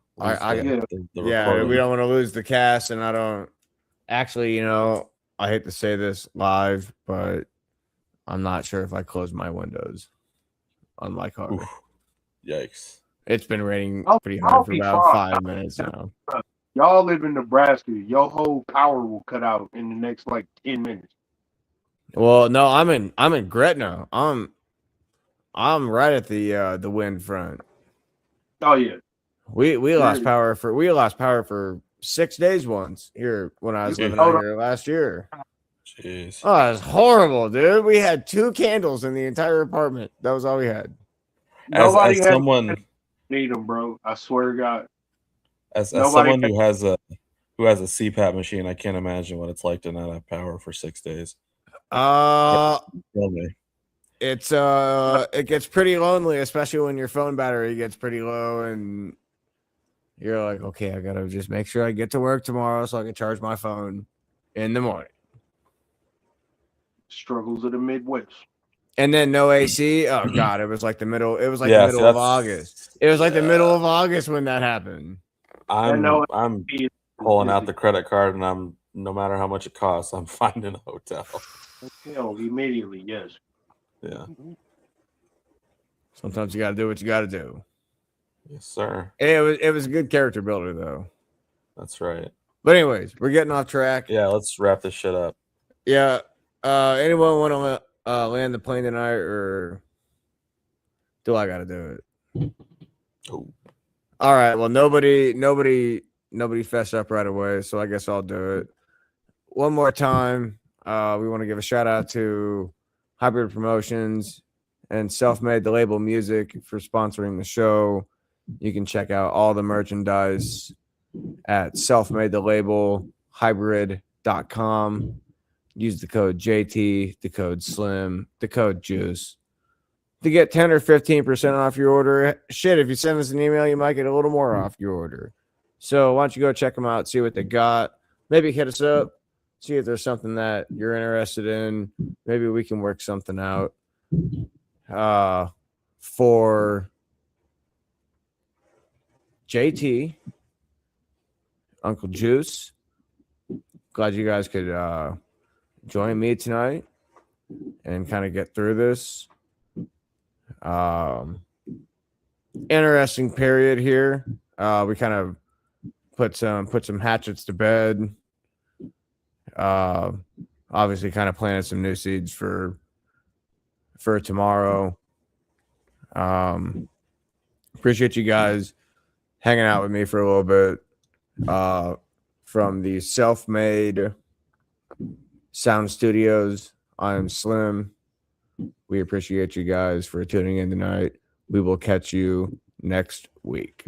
We don't want to lose the cast, and I don't. Actually, I hate to say this live, but I'm not sure if I close my windows on my car. Oof. Yikes. It's been raining pretty hard for about 5 minutes now. Y'all live in Nebraska. Your whole power will cut out in the next 10 minutes. Well, no, I'm in Gretna. I'm right at the wind front. Oh yeah. We lost power for 6 days once here when I was living out here last year. Jeez. Oh, it was horrible, dude. We had 2 candles in the entire apartment. That was all we had. As someone need them, bro. I swear to God. As someone who has a CPAP machine, I can't imagine what it's like to not have power for 6 days. It it gets pretty lonely, especially when your phone battery gets pretty low and you're like, okay, I gotta just make sure I get to work tomorrow so I can charge my phone in the morning. Struggles of the Midwest. And then no AC. Oh God, it was like the middle. It was like Yeah, the see, middle of that's- August. It was like the middle of August when that happened. know I'm pulling out the credit card, and I'm no matter how much it costs, I'm finding a hotel. Hell, immediately, yes. Yeah. Sometimes you gotta do what you gotta do. Yes, sir. It was a good character builder though. That's right. But anyways, we're getting off track. Yeah, let's wrap this shit up. Yeah. Anyone want to land the plane tonight, or do I gotta do it? Oh. All right. Well, nobody fessed up right away, so I guess I'll do it. One more time, we want to give a shout out to Hybrid Promotions and Self-Made the Label Music for sponsoring the show. You can check out all the merchandise at selfmadeTheLabelHybrid.com. Use the code JT, the code SLIM, the code JUICE to get 10 or 15% off your order. Shit, if you send us an email, you might get a little more off your order. So why don't you go check them out, see what they got. Maybe hit us up, see if there's something that you're interested in. Maybe we can work something out for JT, Uncle Juice. Glad you guys could join me tonight and kind of get through this. Interesting period here. We kind of put some hatchets to bed. Obviously kind of planted some new seeds for tomorrow. Appreciate you guys hanging out with me for a little bit. From the Self-Made Sound Studios, I'm Slim. We appreciate you guys for tuning in tonight. We will catch you next week.